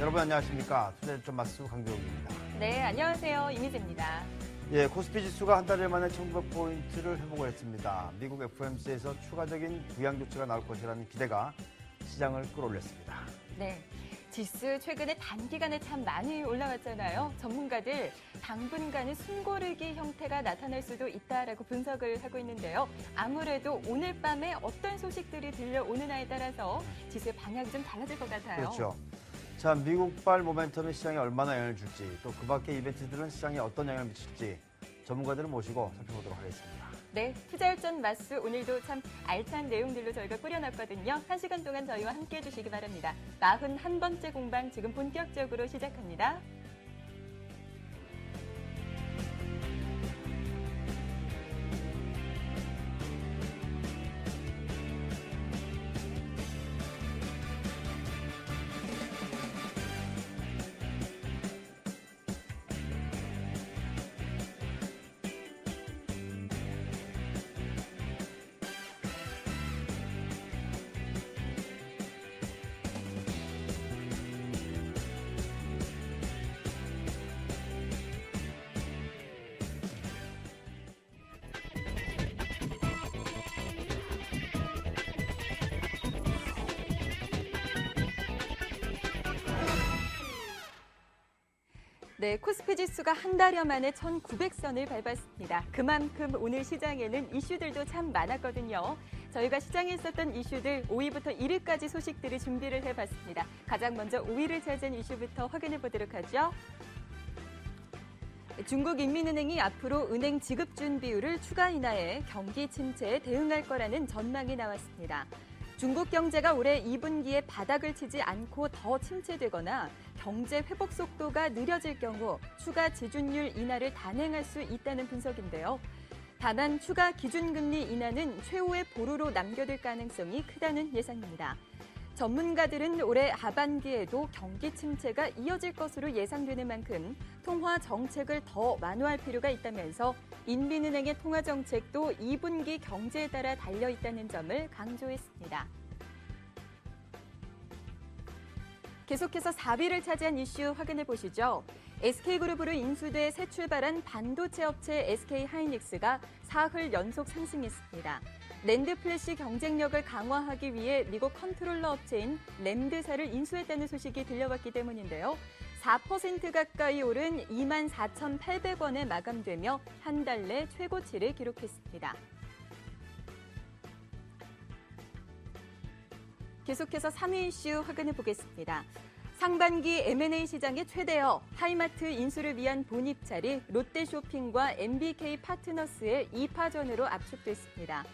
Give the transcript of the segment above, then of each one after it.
여러분 안녕하십니까? 투자점 마스 강병욱입니다. 네, 안녕하세요. 이미재입니다. 예, 코스피 지수가 한 달 만에 1900포인트를 회복을 했습니다. 미국 FOMC에서 추가적인 부양 조치가 나올 것이라는 기대가 시장을 끌어올렸습니다. 네, 지수 최근에 단기간에 참 많이 올라왔잖아요. 전문가들 당분간은 숨고르기 형태가 나타날 수도 있다라고 분석을 하고 있는데요. 아무래도 오늘 밤에 어떤 소식들이 들려오느냐에 따라서 지수의 방향이 좀 달라질 것 같아요. 그렇죠. 자, 미국발 모멘텀이 시장에 얼마나 영향을 줄지, 또 그 밖의 이벤트들은 시장에 어떤 영향을 미칠지 전문가들을 모시고 살펴보도록 하겠습니다. 네, 투자열전 마스 오늘도 참 알찬 내용들로 저희가 꾸려놨거든요. 1시간 동안 저희와 함께해 주시기 바랍니다. 41번째 공방 지금 본격적으로 시작합니다. 네, 코스피 지수가 한 달여 만에 1900선을 밟았습니다. 그만큼 오늘 시장에는 이슈들도 참 많았거든요. 저희가 시장에 있었던 이슈들 5위부터 1위까지 소식들을 준비를 해봤습니다. 가장 먼저 5위를 차지한 이슈부터 확인해 보도록 하죠. 중국인민은행이 앞으로 은행 지급 준비율을 추가 인하해 경기 침체에 대응할 거라는 전망이 나왔습니다. 중국 경제가 올해 2분기에 바닥을 치지 않고 더 침체되거나 경제 회복 속도가 느려질 경우 추가 지준율 인하를 단행할 수 있다는 분석인데요. 다만 추가 기준금리 인하는 최후의 보루로 남겨둘 가능성이 크다는 예상입니다. 전문가들은 올해 하반기에도 경기 침체가 이어질 것으로 예상되는 만큼 통화 정책을 더 완화할 필요가 있다면서 인민은행의 통화 정책도 2분기 경제에 따라 달려있다는 점을 강조했습니다. 계속해서 4위를 차지한 이슈 확인해 보시죠. SK그룹으로 인수돼 새 출발한 반도체 업체 SK하이닉스가 사흘 연속 상승했습니다. 낸드 플래시 경쟁력을 강화하기 위해 미국 컨트롤러 업체인 램드사를 인수했다는 소식이 들려왔기 때문인데요. 4% 가까이 오른 24,800원에 마감되며 한 달 내 최고치를 기록했습니다. 계속해서 3위 이슈 확인해 보겠습니다. 상반기 M&A 시장의 최대어 하이마트 인수를 위한 본입찰이 롯데쇼핑과 MBK 파트너스의 2파전으로 압축됐습니다.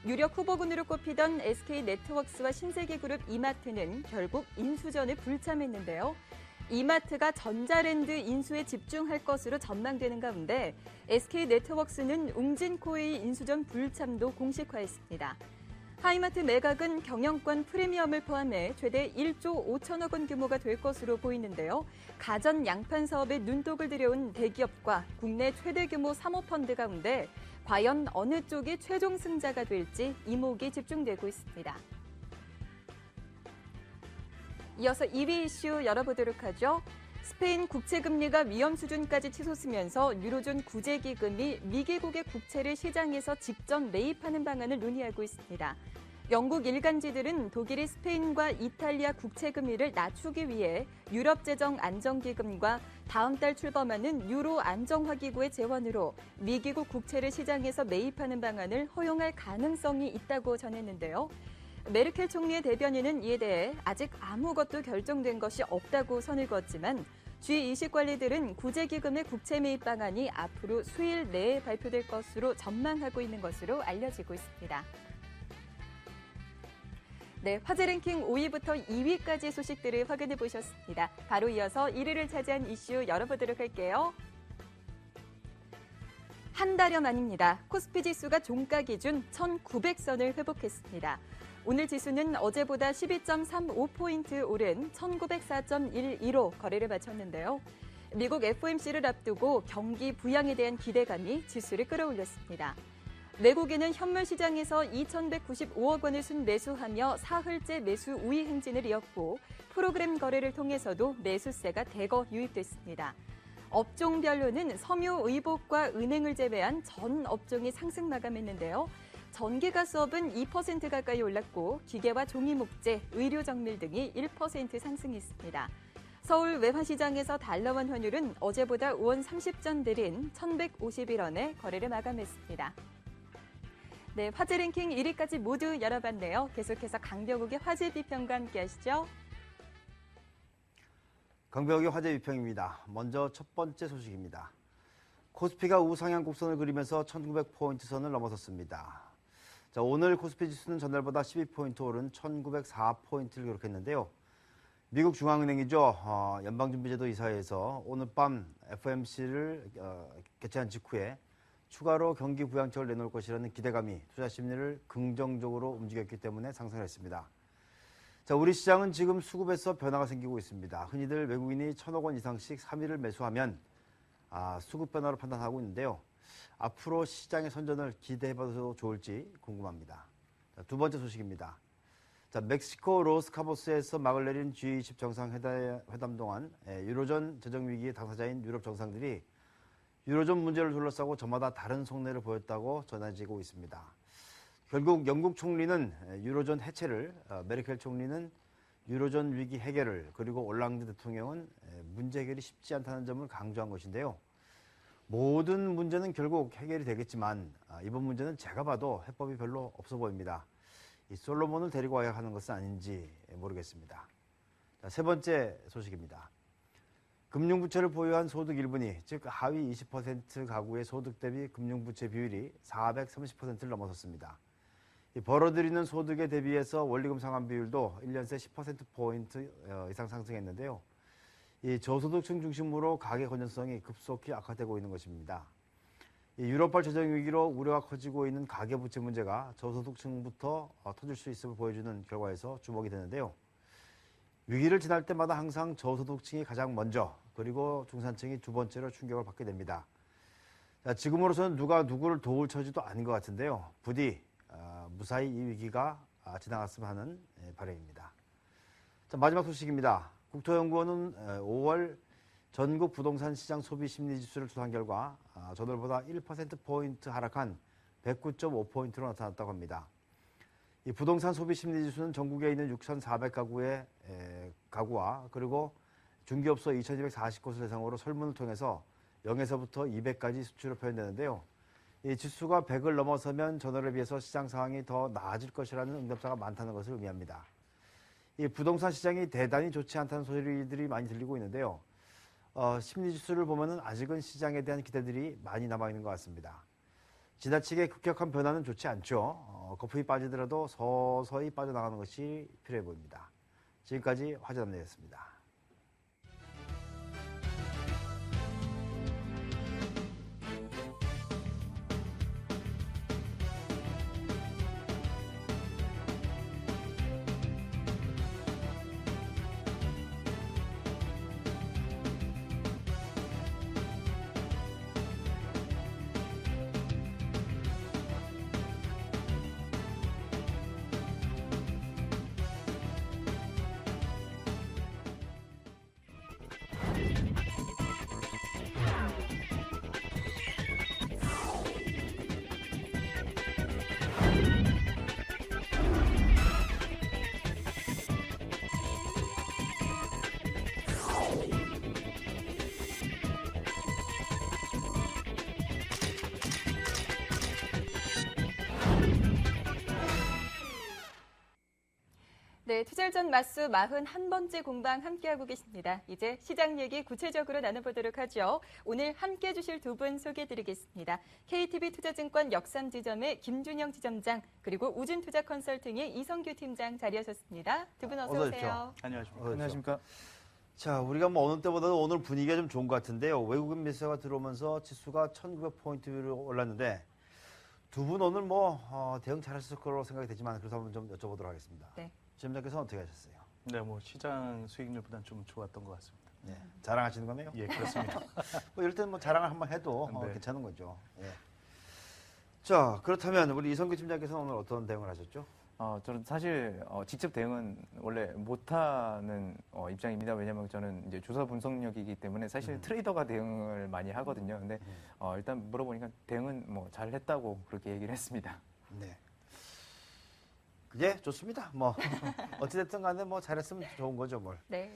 유력 후보군으로 꼽히던 SK네트워크스와 신세계그룹 이마트는 결국 인수전에 불참했는데요. 이마트가 전자랜드 인수에 집중할 것으로 전망되는 가운데 SK네트워크스는 웅진코의 인수전 불참도 공식화했습니다. 하이마트 매각은 경영권 프리미엄을 포함해 최대 1조 5천억 원 규모가 될 것으로 보이는데요. 가전 양판 사업에 눈독을 들여온 대기업과 국내 최대 규모 사모펀드 가운데 과연 어느 쪽이 최종 승자가 될지 이목이 집중되고 있습니다. 이어서 2위 이슈 열어보도록 하죠. 스페인 국채금리가 위험 수준까지 치솟으면서 유로존 구제기금이 미개국의 국채를 시장에서 직접 매입하는 방안을 논의하고 있습니다. 영국 일간지들은 독일이 스페인과 이탈리아 국채금리를 낮추기 위해 유럽재정안정기금과 다음 달 출범하는 유로 안정화기구의 재원으로 미개국 국채를 시장에서 매입하는 방안을 허용할 가능성이 있다고 전했는데요. 메르켈 총리의 대변인은 이에 대해 아직 아무것도 결정된 것이 없다고 선을 그었지만 G20 관리들은 구제기금의 국채 매입 방안이 앞으로 수일 내에 발표될 것으로 전망하고 있는 것으로 알려지고 있습니다. 네, 화제 랭킹 5위부터 2위까지 소식들을 확인해 보셨습니다. 바로 이어서 1위를 차지한 이슈 열어보도록 할게요. 한 달여 만입니다. 코스피 지수가 종가 기준 1,900선을 회복했습니다. 오늘 지수는 어제보다 12.35포인트 오른 1904.12로 거래를 마쳤는데요. 미국 FOMC를 앞두고 경기 부양에 대한 기대감이 지수를 끌어올렸습니다. 외국인은 현물 시장에서 2,195억 원을 순매수하며 사흘째 매수 우위 행진을 이었고 프로그램 거래를 통해서도 매수세가 대거 유입됐습니다. 업종별로는 섬유, 의복과 은행을 제외한 전 업종이 상승 마감했는데요. 전기가스업은 2% 가까이 올랐고 기계와 종이목재, 의료정밀 등이 1% 상승했습니다. 서울 외환시장에서 달러원 환율은 어제보다 원 30전 느린 1,151원에 거래를 마감했습니다. 네, 화제 랭킹 1위까지 모두 열어봤네요. 계속해서 강병욱의 화제 비평과 함께 하시죠. 강병욱의 화제 비평입니다. 먼저 첫 번째 소식입니다. 코스피가 우상향 곡선을 그리면서 1900포인트 선을 넘어섰습니다. 자, 오늘 코스피 지수는 전날보다 12포인트 오른 1904포인트를 기록했는데요. 미국 중앙은행이죠. 연방준비제도 이사회에서 오늘 밤 FOMC를 개최한 직후에 추가로 경기 부양책을 내놓을 것이라는 기대감이 투자 심리를 긍정적으로 움직였기 때문에 상승했습니다. 자, 우리 시장은 지금 수급에서 변화가 생기고 있습니다. 흔히들 외국인이 1,000억 원 이상씩 3일을 매수하면 수급 변화로 판단하고 있는데요. 앞으로 시장의 선전을 기대해봐도 좋을지 궁금합니다. 자, 두 번째 소식입니다. 자, 멕시코 로스카보스에서 막을 내린 G20 정상회담 동안 유로존 재정위기의 당사자인 유럽 정상들이 유로존 문제를 둘러싸고 저마다 다른 속내를 보였다고 전해지고 있습니다. 결국 영국 총리는 유로존 해체를, 메르켈 총리는 유로존 위기 해결을, 그리고 올랑드 대통령은 문제 해결이 쉽지 않다는 점을 강조한 것인데요. 모든 문제는 결국 해결이 되겠지만 이번 문제는 제가 봐도 해법이 별로 없어 보입니다. 이 솔로몬을 데리고 와야 하는 것은 아닌지 모르겠습니다. 자, 세 번째 소식입니다. 금융부채를 보유한 소득 1분위, 즉 하위 20% 가구의 소득 대비 금융부채 비율이 430%를 넘어섰습니다. 이 벌어들이는 소득에 대비해서 원리금 상환 비율도 1년 새 10%포인트 이상 상승했는데요. 이 저소득층 중심으로 가계 건전성이 급속히 악화되고 있는 것입니다. 이 유럽발 재정 위기로 우려가 커지고 있는 가계부채 문제가 저소득층부터 터질 수 있음을 보여주는 결과에서 주목이 되는데요. 위기를 지날 때마다 항상 저소득층이 가장 먼저, 그리고 중산층이 두 번째로 충격을 받게 됩니다. 자, 지금으로서는 누가 누구를 도울 처지도 아닌 것 같은데요. 부디 무사히 이 위기가 지나갔으면 하는 바람입니다. 자, 마지막 소식입니다. 국토연구원은 5월 전국 부동산 시장 소비 심리 지수를 조사한 결과 전월보다 1%포인트 하락한 109.5포인트로 나타났다고 합니다. 이 부동산 소비 심리 지수는 전국에 있는 6,400가구의 가구와 그리고 중개업소 2,240곳을 대상으로 설문을 통해서 0에서부터 200까지 수치로 표현되는데요. 이 지수가 100을 넘어서면 전월에 비해서 시장 상황이 더 나아질 것이라는 응답자가 많다는 것을 의미합니다. 이 부동산 시장이 대단히 좋지 않다는 소리들이 많이 들리고 있는데요. 심리 지수를 보면은 아직은 시장에 대한 기대들이 많이 남아 있는 것 같습니다. 지나치게 급격한 변화는 좋지 않죠. 거품이 빠지더라도 서서히 빠져나가는 것이 필요해 보입니다. 지금까지 화제담례였습니다. 네, 투자전 맞수 41번째 공방 함께하고 계십니다. 이제 시장 얘기 구체적으로 나눠보도록 하죠. 오늘 함께해 주실 두 분 소개해드리겠습니다. KTB 투자증권 역삼지점의 김준영 지점장, 그리고 우준투자 컨설팅의 이성규 팀장 자리하셨습니다. 두 분 어서 오세요. 안녕하십니까. 안녕하십니까. 자, 우리가 뭐 어느 때보다도 오늘 분위기가 좀 좋은 것 같은데요. 외국인 매수가 들어오면서 지수가 1900포인트로 올랐는데 두 분 오늘 뭐 대응 잘하셨을 거라고 생각이 되지만 그래서 한번 좀 여쭤보도록 하겠습니다. 네. 지점장께서는 어떻게 하셨어요? 네, 뭐 시장 수익률보다는 좀 좋았던 것 같습니다. 네, 자랑하시는 거네요? 예, 그렇습니다. 뭐 이럴 때는 뭐 자랑을 한번 해도 네. 괜찮은 거죠. 예. 자, 그렇다면 우리 이성규 팀장께서는 오늘 어떤 대응을 하셨죠? 저는 사실 직접 대응은 원래 못하는 입장입니다. 왜냐하면 저는 이제 조사 분석력이기 때문에 사실 트레이더가 대응을 많이 하거든요. 근데 일단 물어보니까 대응은 뭐 잘했다고 그렇게 얘기를 했습니다. 네. 예, 좋습니다. 뭐 어찌됐든 간에 뭐 잘했으면 좋은 거죠, 뭘. 네.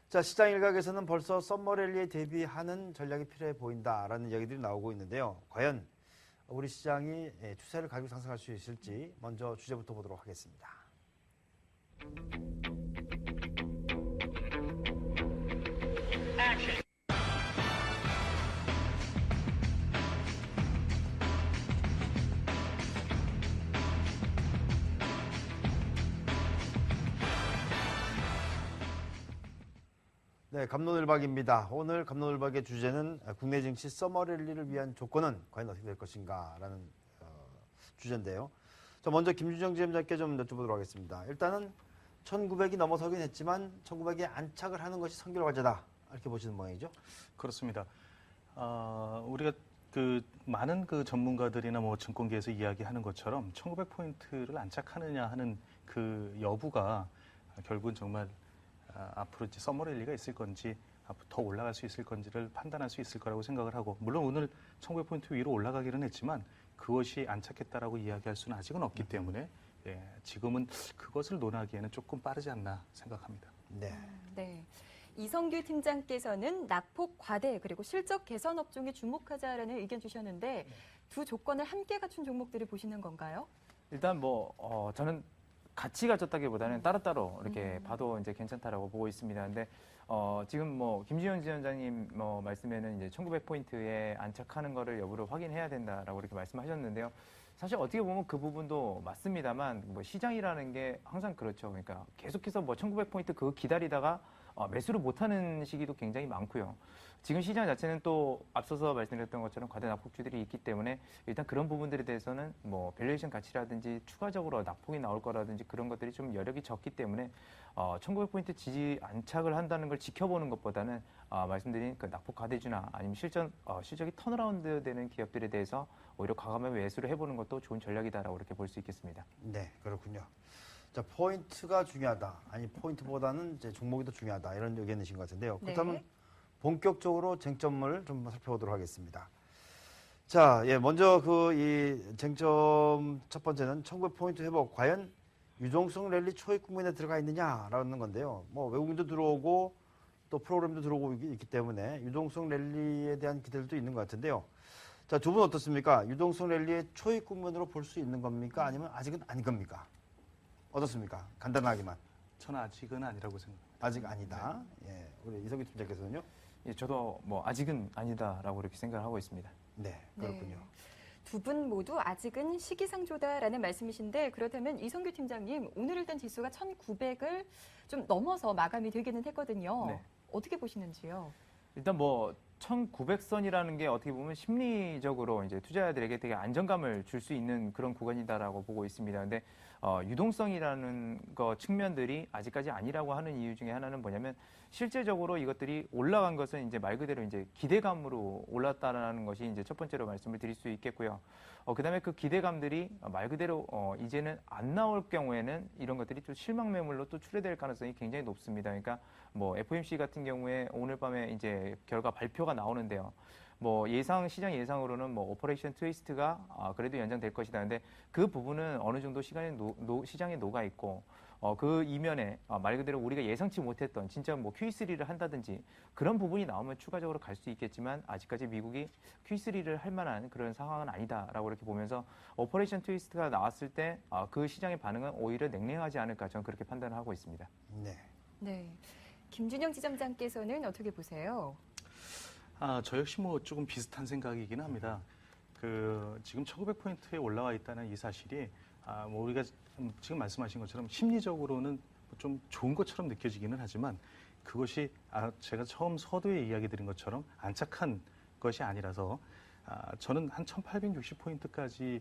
자, 시장 일각에서는 벌써 썸머랠리에 대비하는 전략이 필요해 보인다라는 이야기들이 나오고 있는데요. 과연 우리 시장이 추세를 가지고 상승할 수 있을지 먼저 주제부터 보도록 하겠습니다. 네, 갑론을박입니다. 오늘 갑론을박의 주제는 국내 증시 서머랠리를 위한 조건은 과연 어떻게 될 것인가라는 주제인데요. 자, 먼저 김준영 지점장께 좀 여쭤보도록 하겠습니다. 일단은 1900이 넘어서긴 했지만 1900에 안착을 하는 것이 선결 과제다. 이렇게 보시는 모양이죠? 그렇습니다. 우리가 그 많은 그 전문가들이나 뭐 증권계에서 이야기하는 것처럼 1900포인트를 안착하느냐 하는 그 여부가 결국은 정말 앞으로 이제 서머랠리가 있을 건지 앞으로 더 올라갈 수 있을 건지를 판단할 수 있을 거라고 생각을 하고, 물론 오늘 1900포인트 위로 올라가기는 했지만 그것이 안착했다라고 이야기할 수는 아직은 없기 때문에 지금은 그것을 논하기에는 조금 빠르지 않나 생각합니다. 네. 네. 이성규 팀장께서는 낙폭 과대 그리고 실적 개선 업종에 주목하자라는 의견 주셨는데 두 조건을 함께 갖춘 종목들을 보시는 건가요? 일단 저는 같이 가졌다기보다는 따로따로 이렇게 봐도 이제 괜찮다라고 보고 있습니다. 근데 지금 김지현 지원장님 말씀에는 이제 1900포인트에 안착하는 거를 여부를 확인해야 된다라고 이렇게 말씀하셨는데요. 사실 어떻게 보면 그 부분도 맞습니다만 시장이라는 게 항상 그렇죠. 그러니까 계속해서 1900포인트 그거 기다리다가 매수를 못하는 시기도 굉장히 많고요. 지금 시장 자체는 또 앞서서 말씀드렸던 것처럼 과대 낙폭주들이 있기 때문에 일단 그런 부분들에 대해서는 밸류에이션 가치라든지 추가적으로 낙폭이 나올 거라든지 그런 것들이 좀 여력이 적기 때문에 1900포인트 지지 안착을 한다는 걸 지켜보는 것보다는 말씀드린 그 낙폭 과대주나 아니면 실적이 턴어라운드 되는 기업들에 대해서 오히려 과감하게 매수를 해보는 것도 좋은 전략이다라고 이렇게 볼 수 있겠습니다. 네, 그렇군요. 자, 포인트가 중요하다. 아니, 포인트보다는 이제 종목이 더 중요하다. 이런 의견이신 것 같은데요. 그렇다면 네. 본격적으로 쟁점을 좀 살펴보도록 하겠습니다. 자, 먼저 이 쟁점 첫 번째는 1900포인트 회복. 과연 유동성 랠리 초입 국면에 들어가 있느냐라는 건데요. 외국인도 들어오고 또 프로그램도 들어오고 있기 때문에 유동성 랠리에 대한 기대들도 있는 것 같은데요. 자, 두 분 어떻습니까? 유동성 랠리의 초입 국면으로 볼 수 있는 겁니까? 아니면 아직은 아닌 겁니까? 어떻습니까? 간단하게만. 저는 아직은 아니라고 생각합니다. 아직 아니다. 예, 우리 이성규 팀장께서는요? 예, 저도 아직은 아니다라고 이렇게 생각을 하고 있습니다. 네, 그렇군요. 두 분 모두 아직은 시기상조다라는 말씀이신데 그렇다면 이성규 팀장님 오늘 일단 지수가 1900을 좀 넘어서 마감이 되기는 했거든요. 네. 어떻게 보시는지요? 일단 1900선이라는 게 어떻게 보면 심리적으로 이제 투자자들에게 되게 안정감을 줄 수 있는 그런 구간이다라고 보고 있습니다. 근데 유동성이라는 측면들이 아직까지 아니라고 하는 이유 중에 하나는 뭐냐면 실제적으로 이것들이 올라간 것은 이제 말 그대로 이제 기대감으로 올랐다라는 것이 이제 첫 번째로 말씀을 드릴 수 있겠고요. 그다음에 그 기대감들이 말 그대로 이제는 안 나올 경우에는 이런 것들이 또 실망 매물로 또 출회될 가능성이 굉장히 높습니다. 그러니까 FOMC 같은 경우에 오늘 밤에 이제 결과 발표가 나오는데요. 시장 예상으로는 오퍼레이션 트위스트가 그래도 연장될 것이다. 근데 그 부분은 어느 정도 시장에 녹아 있고, 그 이면에 말 그대로 우리가 예상치 못했던 진짜 Q3를 한다든지 그런 부분이 나오면 추가적으로 갈 수 있겠지만 아직까지 미국이 Q3를 할 만한 그런 상황은 아니다라고 이렇게 보면서 오퍼레이션 트위스트가 나왔을 때 그 시장의 반응은 오히려 냉랭하지 않을까 저는 그렇게 판단을 하고 있습니다. 네. 네. 김준영 지점장께서는 어떻게 보세요? 저 역시 조금 비슷한 생각이긴 합니다. 지금 1900포인트에 올라와 있다는 이 사실이 우리가 지금 말씀하신 것처럼 심리적으로는 좀 좋은 것처럼 느껴지기는 하지만 그것이 제가 처음 서두에 이야기 드린 것처럼 안착한 것이 아니라서 저는 한 1860포인트까지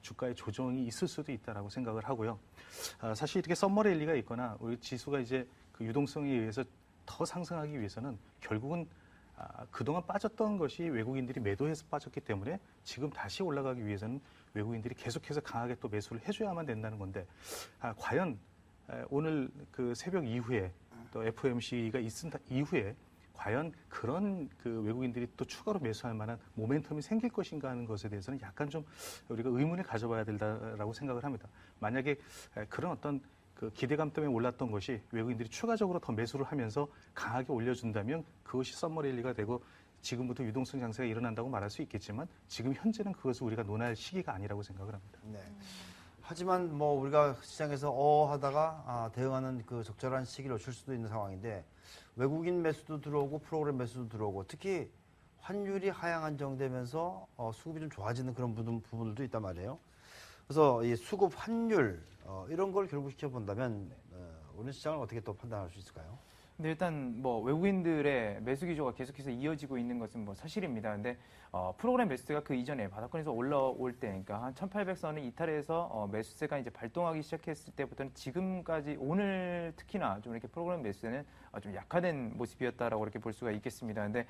주가의 조정이 있을 수도 있다라고 생각을 하고요. 사실 이렇게 썸머랠리가 있거나 우리 지수가 이제 그 유동성에 의해서 더 상승하기 위해서는 결국은 그동안 빠졌던 것이 외국인들이 매도해서 빠졌기 때문에 지금 다시 올라가기 위해서는 외국인들이 계속해서 강하게 또 매수를 해줘야만 된다는 건데 과연 오늘 그 새벽 이후에 또 FOMC가 있은 이후에 과연 그런 그 외국인들이 또 추가로 매수할 만한 모멘텀이 생길 것인가 하는 것에 대해서는 약간 좀 우리가 의문을 가져봐야 된다라고 생각을 합니다. 만약에 그런 어떤 그 기대감 때문에 올랐던 것이 외국인들이 추가적으로 더 매수를 하면서 강하게 올려준다면 그것이 썸머랠리가 되고 지금부터 유동성 장세가 일어난다고 말할 수 있겠지만 지금 현재는 그것을 우리가 논할 시기가 아니라고 생각을 합니다. 네. 하지만 뭐 우리가 시장에서 하다가 대응하는 그 적절한 시기를 놓칠 수도 있는 상황인데 외국인 매수도 들어오고 프로그램 매수도 들어오고 특히 환율이 하향 안정되면서 수급이 좀 좋아지는 그런 부분들도 있단 말이에요. 그래서 이 수급 환율 이런 걸 결부시켜 본다면 오늘 시장을 어떻게 또 판단할 수 있을까요? 근데 일단 뭐 외국인들의 매수 기조가 계속해서 이어지고 있는 것은 뭐 사실입니다. 근데 프로그램 매수세가 그 이전에 바닥권에서 올라올 때, 그러니까 한 1,800선을 이탈해서 매수세가 이제 발동하기 시작했을 때부터는 지금까지 오늘 특히나 좀 이렇게 프로그램 매수세는 좀 약화된 모습이었다라고 이렇게 볼 수가 있겠습니다. 근데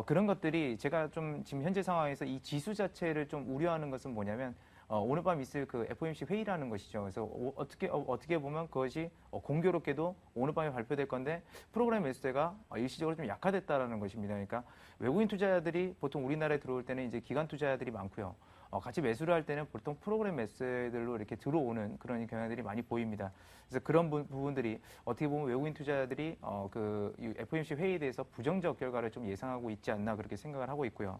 그런 것들이 제가 좀 지금 현재 상황에서 이 지수 자체를 좀 우려하는 것은 뭐냐면 오늘 밤 있을 그 FOMC 회의라는 것이죠. 그래서 어떻게 보면 그것이 공교롭게도 오늘 밤에 발표될 건데 프로그램 매수세가 일시적으로 좀 약화됐다라는 것입니다. 그러니까 외국인 투자자들이 보통 우리나라에 들어올 때는 이제 기관 투자자들이 많고요. 같이 매수를 할 때는 보통 프로그램 매수들로 이렇게 들어오는 그런 경향들이 많이 보입니다. 그래서 그런 부분들이 어떻게 보면 외국인 투자자들이 그 FOMC 회의에 대해서 부정적 결과를 좀 예상하고 있지 않나 그렇게 생각을 하고 있고요.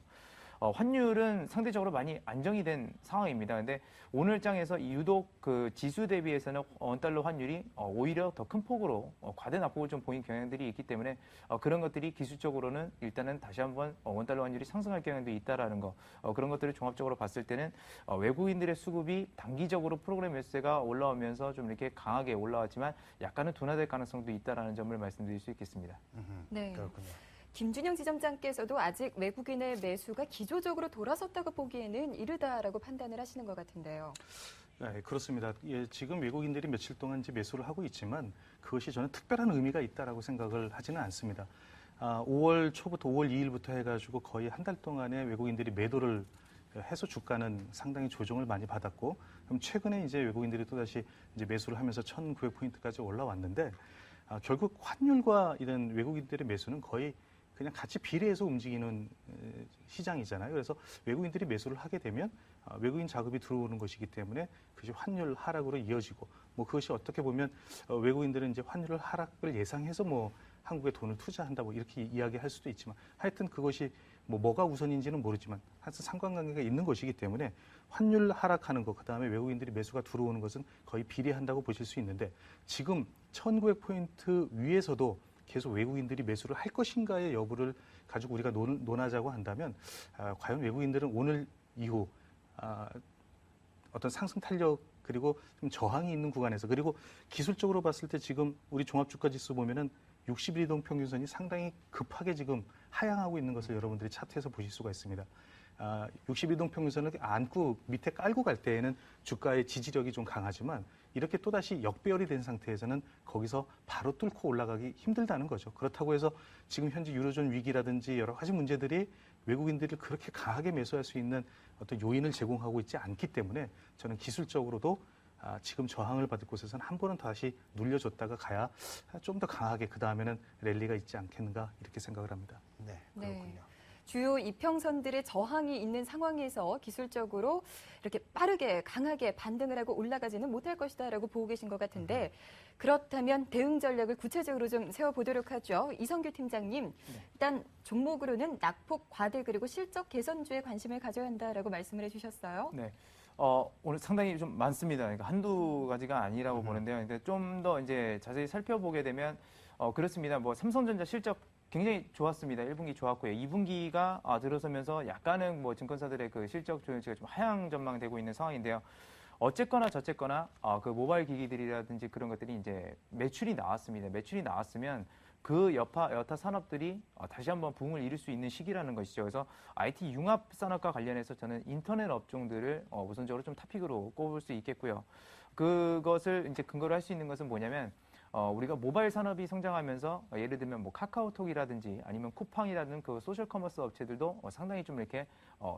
환율은 상대적으로 많이 안정이 된 상황입니다. 근데 오늘 장에서 유독 그 지수 대비해서는 원달러 환율이 오히려 더 큰 폭으로 과대 낙폭을 좀 보인 경향들이 있기 때문에 그런 것들이 기술적으로는 일단은 다시 한번 원달러 환율이 상승할 경향도 있다라는 거, 그런 것들을 종합적으로 봤을 때는 외국인들의 수급이 단기적으로 프로그램 매수세가 올라오면서 좀 이렇게 강하게 올라왔지만 약간은 둔화될 가능성도 있다라는 점을 말씀드릴 수 있겠습니다. 네. 그렇군요. 김준영 지점장께서도 아직 외국인의 매수가 기조적으로 돌아섰다고 보기에는 이르다라고 판단을 하시는 것 같은데요. 네, 그렇습니다. 예, 지금 외국인들이 며칠 동안 이제 매수를 하고 있지만 그것이 저는 특별한 의미가 있다라고 생각을 하지는 않습니다. 5월 초부터 5월 2일부터 해가지고 거의 한 달 동안에 외국인들이 매도를 해서 주가는 상당히 조정을 많이 받았고, 그럼 최근에 이제 외국인들이 또다시 이제 매수를 하면서 1,900포인트까지 올라왔는데, 결국 환율과 이런 외국인들의 매수는 거의 그냥 같이 비례해서 움직이는 시장이잖아요. 그래서 외국인들이 매수를 하게 되면 외국인 자금이 들어오는 것이기 때문에 그것이 환율 하락으로 이어지고, 뭐 그것이 어떻게 보면 외국인들은 이제 환율 하락을 예상해서 뭐 한국에 돈을 투자한다 뭐 이렇게 이야기할 수도 있지만, 하여튼 그것이 뭐가 우선인지는 모르지만 하여튼 상관관계가 있는 것이기 때문에 환율 하락하는 것, 그다음에 외국인들이 매수가 들어오는 것은 거의 비례한다고 보실 수 있는데, 지금 1900포인트 위에서도 계속 외국인들이 매수를 할 것인가의 여부를 가지고 우리가 논하자고 한다면, 과연 외국인들은 오늘 이후 어떤 상승 탄력 그리고 좀 저항이 있는 구간에서, 그리고 기술적으로 봤을 때 지금 우리 종합주가지수 보면은 61이동 평균선이 상당히 급하게 지금 하향하고 있는 것을 여러분들이 차트에서 보실 수가 있습니다. 62동 평균선을 안고 밑에 깔고 갈 때에는 주가의 지지력이 좀 강하지만, 이렇게 또다시 역배열이 된 상태에서는 거기서 바로 뚫고 올라가기 힘들다는 거죠. 그렇다고 해서 지금 현재 유로존 위기라든지 여러 가지 문제들이 외국인들을 그렇게 강하게 매수할 수 있는 어떤 요인을 제공하고 있지 않기 때문에, 저는 기술적으로도 지금 저항을 받을 곳에서는 한 번은 다시 눌려줬다가 가야 좀 더 강하게 그 다음에는 랠리가 있지 않겠는가 이렇게 생각을 합니다. 네, 그렇군요. 네. 주요 이평선들의 저항이 있는 상황에서 기술적으로 이렇게 빠르게 강하게 반등을 하고 올라가지는 못할 것이다라고 보고 계신 것 같은데, 그렇다면 대응 전략을 구체적으로 좀 세워보도록 하죠. 이성규 팀장님, 일단 종목으로는 낙폭 과대 그리고 실적 개선주에 관심을 가져야 한다라고 말씀을 해주셨어요. 네. 오늘 상당히 좀 많습니다. 그러니까 한두 가지가 아니라고 보는데요. 근데 좀 더 이제 자세히 살펴보게 되면, 그렇습니다. 뭐 삼성전자 실적 굉장히 좋았습니다. 1분기 좋았고요. 2분기가 들어서면서 약간은 뭐 증권사들의 그 실적 조정치가 좀 하향 전망되고 있는 상황인데요. 어쨌거나 저쨌거나 그 모바일 기기들이라든지 그런 것들이 이제 매출이 나왔습니다. 매출이 나왔으면 그 여타 산업들이 다시 한번 붐을 이룰 수 있는 시기라는 것이죠. 그래서 IT 융합 산업과 관련해서 저는 인터넷 업종들을 우선적으로 좀 탑픽으로 꼽을 수 있겠고요. 그것을 이제 근거로 할 수 있는 것은 뭐냐면, 우리가 모바일 산업이 성장하면서 예를 들면 뭐 카카오톡이라든지 아니면 쿠팡이라든 그 소셜 커머스 업체들도 상당히 좀 이렇게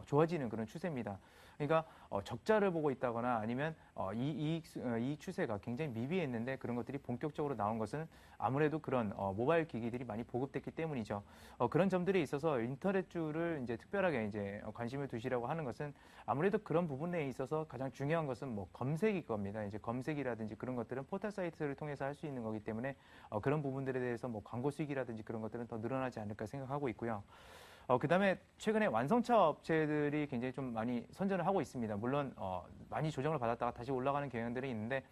좋아지는 그런 추세입니다. 그러니까 적자를 보고 있다거나 아니면 이 추세가 굉장히 미비했는데 그런 것들이 본격적으로 나온 것은 아무래도 그런 모바일 기기들이 많이 보급됐기 때문이죠. 그런 점들이 있어서 인터넷주를 이제 특별하게 이제 관심을 두시라고 하는 것은 아무래도 그런 부분에 있어서 가장 중요한 것은 뭐 검색일 겁니다. 이제 검색이라든지 그런 것들은 포털 사이트를 통해서 할 수 있는 거기 때문에 그런 부분들에 대해서 뭐 광고 수익이라든지 그런 것들은 더 늘어나지 않을까 생각하고 있고요. 그다음에 최근에 완성차 업체들이 굉장히 좀 많이 선전을 하고 있습니다. 물론 많이 조정을 받았다가 다시 올라가는 경향들이 있는데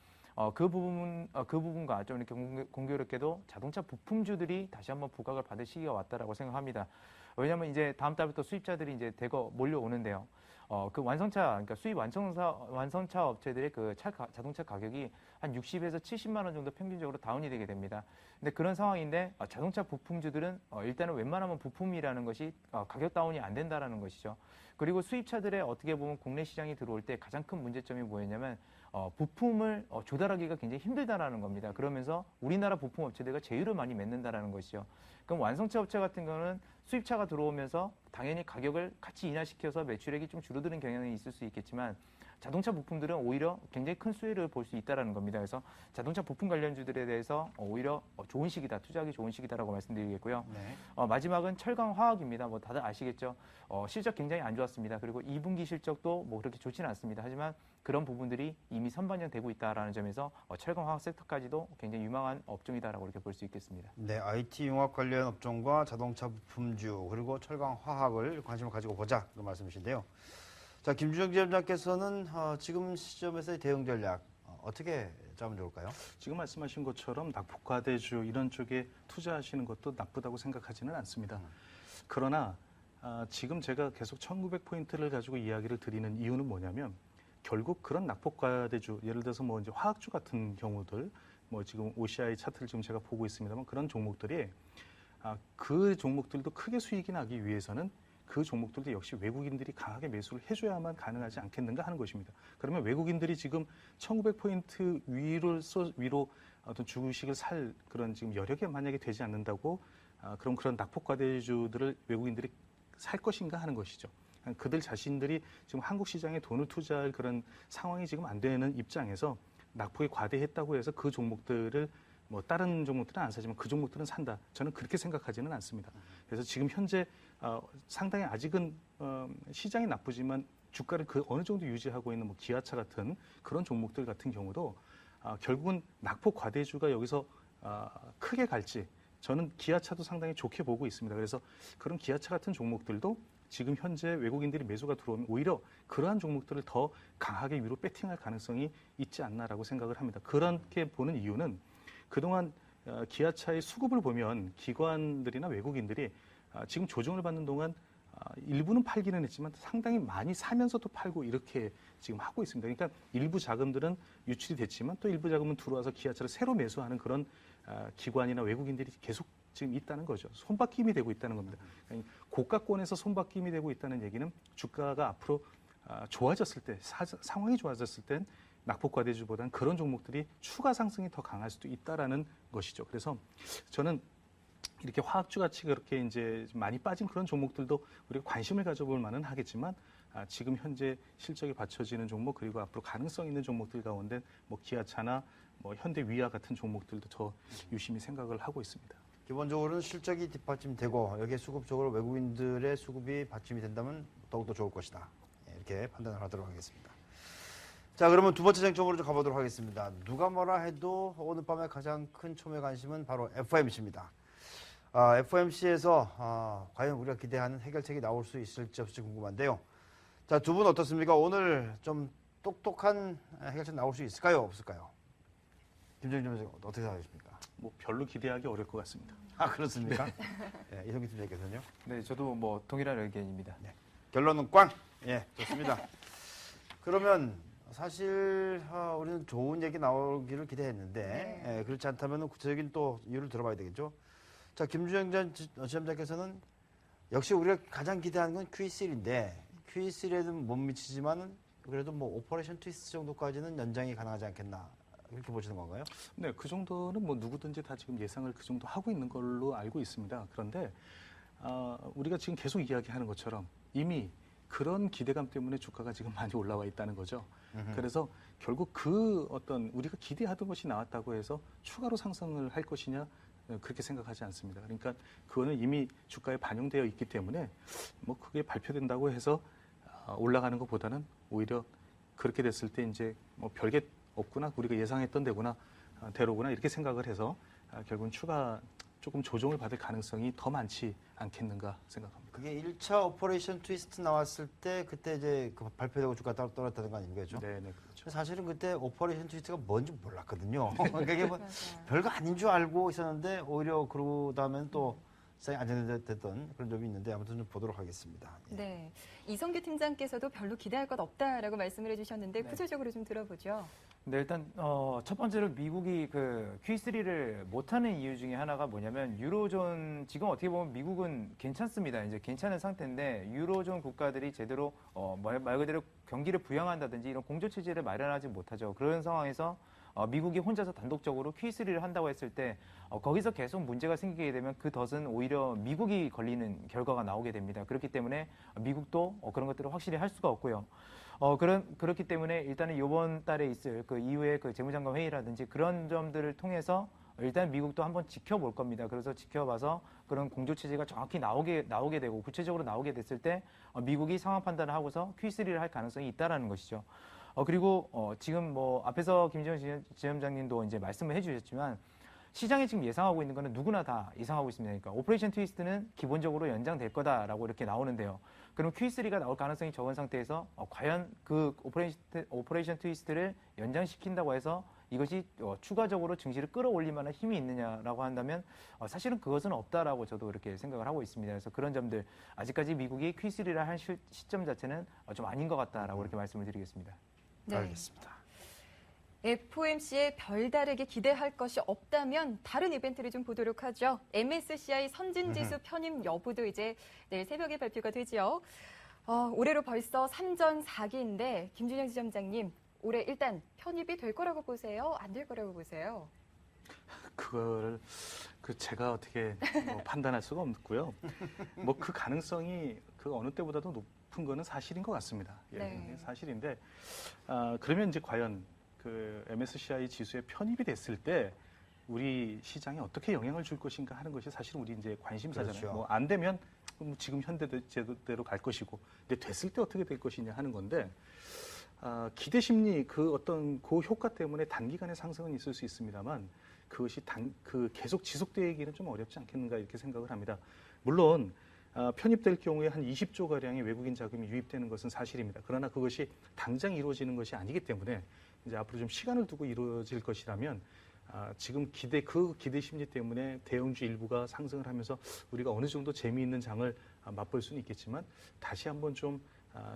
그 부분과 좀 이렇게 공교롭게도 자동차 부품주들이 다시 한번 부각을 받을 시기가 왔다라고 생각합니다. 왜냐하면 이제 다음 달부터 수입차들이 이제 대거 몰려오는데요. 그 그러니까 수입 완성차 업체들의 그 자동차 가격이 한 60에서 70만 원 정도 평균적으로 다운이 되게 됩니다. 근데 그런 상황인데 자동차 부품주들은 일단은 웬만하면 부품이라는 것이 가격 다운이 안 된다라는 것이죠. 그리고 수입차들의 어떻게 보면 국내 시장이 들어올 때 가장 큰 문제점이 뭐였냐면 부품을 조달하기가 굉장히 힘들다라는 겁니다. 그러면서 우리나라 부품 업체들과 제휴를 많이 맺는다라는 것이죠. 그럼 완성차 업체 같은 경우는 수입차가 들어오면서 당연히 가격을 같이 인하시켜서 매출액이 좀 줄어드는 경향이 있을 수 있겠지만 자동차 부품들은 오히려 굉장히 큰 수혜를 볼 수 있다는 겁니다. 그래서 자동차 부품 관련주들에 대해서 오히려 좋은 시기다, 투자하기 좋은 시기다라고 말씀드리겠고요. 네. 마지막은 철강화학입니다. 뭐 다들 아시겠죠? 실적 굉장히 안 좋았습니다. 그리고 2분기 실적도 뭐 그렇게 좋지는 않습니다. 하지만 그런 부분들이 이미 선반영되고 있다라는 점에서 철강화학 섹터까지도 굉장히 유망한 업종이다라고 이렇게 볼 수 있겠습니다. 네, IT 융합 관련 업종과 자동차 부품주 그리고 철강화학을 관심을 가지고 보자 그 말씀이신데요. 자, 김주영 지점장께서는 지금 시점에서의 대응 전략 어떻게 짜면 좋을까요? 지금 말씀하신 것처럼 낙폭과대주 이런 쪽에 투자하시는 것도 나쁘다고 생각하지는 않습니다. 그러나 지금 제가 계속 1900포인트를 가지고 이야기를 드리는 이유는 뭐냐면 결국 그런 낙폭과대주, 예를 들어서 뭐 이제 화학주 같은 경우들, 뭐 지금 OCI 차트를 지금 제가 보고 있습니다만 그런 종목들이 그 종목들도 크게 수익이 나기 위해서는 그 종목들도 역시 외국인들이 강하게 매수를 해줘야만 가능하지 않겠는가 하는 것입니다. 그러면 외국인들이 지금 1900포인트 위로 어떤 주식을 살 그런 지금 여력이 만약에 되지 않는다고 그럼 그런 낙폭과대주들을 외국인들이 살 것인가 하는 것이죠. 그들 자신들이 지금 한국 시장에 돈을 투자할 그런 상황이 지금 안 되는 입장에서 낙폭이 과대했다고 해서 그 종목들을 뭐 다른 종목들은 안 사지만 그 종목들은 산다. 저는 그렇게 생각하지는 않습니다. 그래서 지금 현재 상당히 아직은 시장이 나쁘지만 주가를 그 어느 정도 유지하고 있는 뭐 기아차 같은 그런 종목들 같은 경우도 결국은 낙폭 과대주가 여기서 크게 갈지 저는 기아차도 상당히 좋게 보고 있습니다. 그래서 그런 기아차 같은 종목들도 지금 현재 외국인들이 매수가 들어오면 오히려 그러한 종목들을 더 강하게 위로 배팅할 가능성이 있지 않나라고 생각을 합니다. 그렇게 보는 이유는 그동안 기아차의 수급을 보면 기관들이나 외국인들이 지금 조정을 받는 동안 일부는 팔기는 했지만 상당히 많이 사면서도 팔고 이렇게 지금 하고 있습니다. 그러니까 일부 자금들은 유출이 됐지만 또 일부 자금은 들어와서 기아차를 새로 매수하는 그런 기관이나 외국인들이 계속 지금 있다는 거죠. 손바뀜이 되고 있다는 겁니다. 그러니까 고가권에서 손바뀜이 되고 있다는 얘기는 주가가 앞으로 좋아졌을 때, 상황이 좋아졌을 땐 낙폭과대주보다는 그런 종목들이 추가 상승이 더 강할 수도 있다라는 것이죠. 그래서 저는 이렇게 화학주 같이 그렇게 이제 많이 빠진 그런 종목들도 우리가 관심을 가져볼 만은 하겠지만 지금 현재 실적이 받쳐지는 종목 그리고 앞으로 가능성 있는 종목들 가운데 뭐 기아차나 뭐 현대위아 같은 종목들도 더 유심히 생각을 하고 있습니다. 기본적으로는 실적이 뒷받침되고 여기에 수급적으로 외국인들의 수급이 받침이 된다면 더욱더 좋을 것이다. 이렇게 판단을 하도록 하겠습니다. 자, 그러면 두 번째 쟁점으로 좀 가보도록 하겠습니다. 누가 뭐라 해도 오늘 밤에 가장 큰 초미의 관심은 바로 FOMC입니다. FOMC에서 과연 우리가 기대하는 해결책이 나올 수 있을지 없을지 궁금한데요. 자, 두 분 어떻습니까? 오늘 좀 똑똑한 해결책 나올 수 있을까요? 없을까요? 김정진 교수님 어떻게 생각하십니까? 뭐 별로 기대하기 어려울 것 같습니다. 그렇습니까? 네, 이성기 팀장께서는요? 네, 저도 뭐 동일한 의견입니다. 네. 결론은 꽝! 예, 좋습니다. 그러면 사실 우리는 좋은 얘기 나오기를 기대했는데 예, 그렇지 않다면 구체적인 또 이유를 들어봐야 되겠죠. 자, 김주영 지점장께서는 역시 우리가 가장 기대하는 건 Q3인데 Q3에는 못 미치지만 그래도 뭐 오퍼레이션 트위스트 정도까지는 연장이 가능하지 않겠나 이렇게 보시는 건가요? 네, 그 정도는 뭐 누구든지 다 지금 예상을 그 정도 하고 있는 걸로 알고 있습니다. 그런데 우리가 지금 계속 이야기하는 것처럼 이미 그런 기대감 때문에 주가가 지금 많이 올라와 있다는 거죠. 그래서 결국 그 어떤 우리가 기대하던 것이 나왔다고 해서 추가로 상승을 할 것이냐 그렇게 생각하지 않습니다. 그러니까 그거는 이미 주가에 반영되어 있기 때문에 뭐 그게 발표된다고 해서 올라가는 것보다는 오히려 그렇게 됐을 때 이제 뭐 별게 없구나, 우리가 예상했던 대로구나 이렇게 생각을 해서 결국은 추가 조금 조정을 받을 가능성이 더 많지 않겠는가 생각합니다. 그게 1차 오퍼레이션 트위스트 나왔을 때 그때 이제 그 발표되고 주가 떨어졌다는 거 아닌가요? 네, 네, 그렇죠. 사실은 그때 오퍼레이션 트위스트가 뭔지 몰랐거든요. 그러니까 이게 뭐 별거 아닌 줄 알고 있었는데 오히려 그러고 다음엔 또 시장이 안정됐던 그런 점이 있는데 아무튼 좀 보도록 하겠습니다. 예. 네. 이성규 팀장께서도 별로 기대할 것 없다라고 말씀을 해주셨는데 네. 구체적으로 좀 들어보죠. 네, 일단 첫 번째로 미국이 그 Q3를 못하는 이유 중에 하나가 뭐냐면 유로존 지금 어떻게 보면 미국은 괜찮습니다. 이제 괜찮은 상태인데 유로존 국가들이 제대로 말 그대로 경기를 부양한다든지 이런 공조 체제를 마련하지 못하죠. 그런 상황에서 미국이 혼자서 단독적으로 Q3를 한다고 했을 때 거기서 계속 문제가 생기게 되면 그 덫은 오히려 미국이 걸리는 결과가 나오게 됩니다. 그렇기 때문에 미국도 그런 것들을 확실히 할 수가 없고요. 그렇기 때문에 일단은 이번 달에 있을 그 이후에 그 재무장관 회의라든지 그런 점들을 통해서 일단 미국도 한번 지켜볼 겁니다. 그래서 지켜봐서 그런 공조 체제가 정확히 나오게 되고 구체적으로 나오게 됐을 때 미국이 상황 판단을 하고서 Q3를 할 가능성이 있다라는 것이죠. 그리고 지금 뭐 앞에서 김지현 지점장님도 이제 말씀을 해주셨지만 시장이 지금 예상하고 있는 거는 누구나 다 예상하고 있습니다. 그러니까 오퍼레이션 트위스트는 기본적으로 연장될 거다라고 이렇게 나오는데요. 그럼 Q3가 나올 가능성이 적은 상태에서 과연 그 오퍼레이션 트위스트를 연장시킨다고 해서 이것이 추가적으로 증시를 끌어올릴 만한 힘이 있느냐라고 한다면 사실은 그것은 없다라고 저도 이렇게 생각을 하고 있습니다. 그래서 그런 점들 아직까지 미국이 Q3를 한 시점 자체는 좀 아닌 것 같다라고 이렇게 말씀을 드리겠습니다. 네. 알겠습니다. FOMC에 별다르게 기대할 것이 없다면 다른 이벤트를 좀 보도록 하죠. MSCI 선진지수 편입 여부도 이제 내일 새벽에 발표가 되지요. 올해로 벌써 3전 4기인데 김준영 지점장님 올해 일단 편입이 될 거라고 보세요? 안 될 거라고 보세요? 그거를 제가 어떻게 판단할 수가 없고요. 뭐 그 가능성이 그 어느 때보다도 높은 거는 사실인 것 같습니다. 예, 네. 사실인데 그러면 이제 과연 그 MSCI 지수에 편입이 됐을 때 우리 시장에 어떻게 영향을 줄 것인가 하는 것이 사실 우리 이제 관심사잖아요. 그렇죠. 뭐 안 되면 지금 현대 제도대로 갈 것이고, 근데 됐을 때 어떻게 될 것이냐 하는 건데 기대 심리 그 어떤 그 효과 때문에 단기간의 상승은 있을 수 있습니다만 그것이 계속 지속되기는 좀 어렵지 않겠는가 이렇게 생각을 합니다. 물론 편입될 경우에 한 20조 가량의 외국인 자금이 유입되는 것은 사실입니다. 그러나 그것이 당장 이루어지는 것이 아니기 때문에 이제 앞으로 좀 시간을 두고 이루어질 것이라면 지금 그 기대 심리 때문에 대형주 일부가 상승을 하면서 우리가 어느 정도 재미있는 장을 맛볼 수는 있겠지만 다시 한번 좀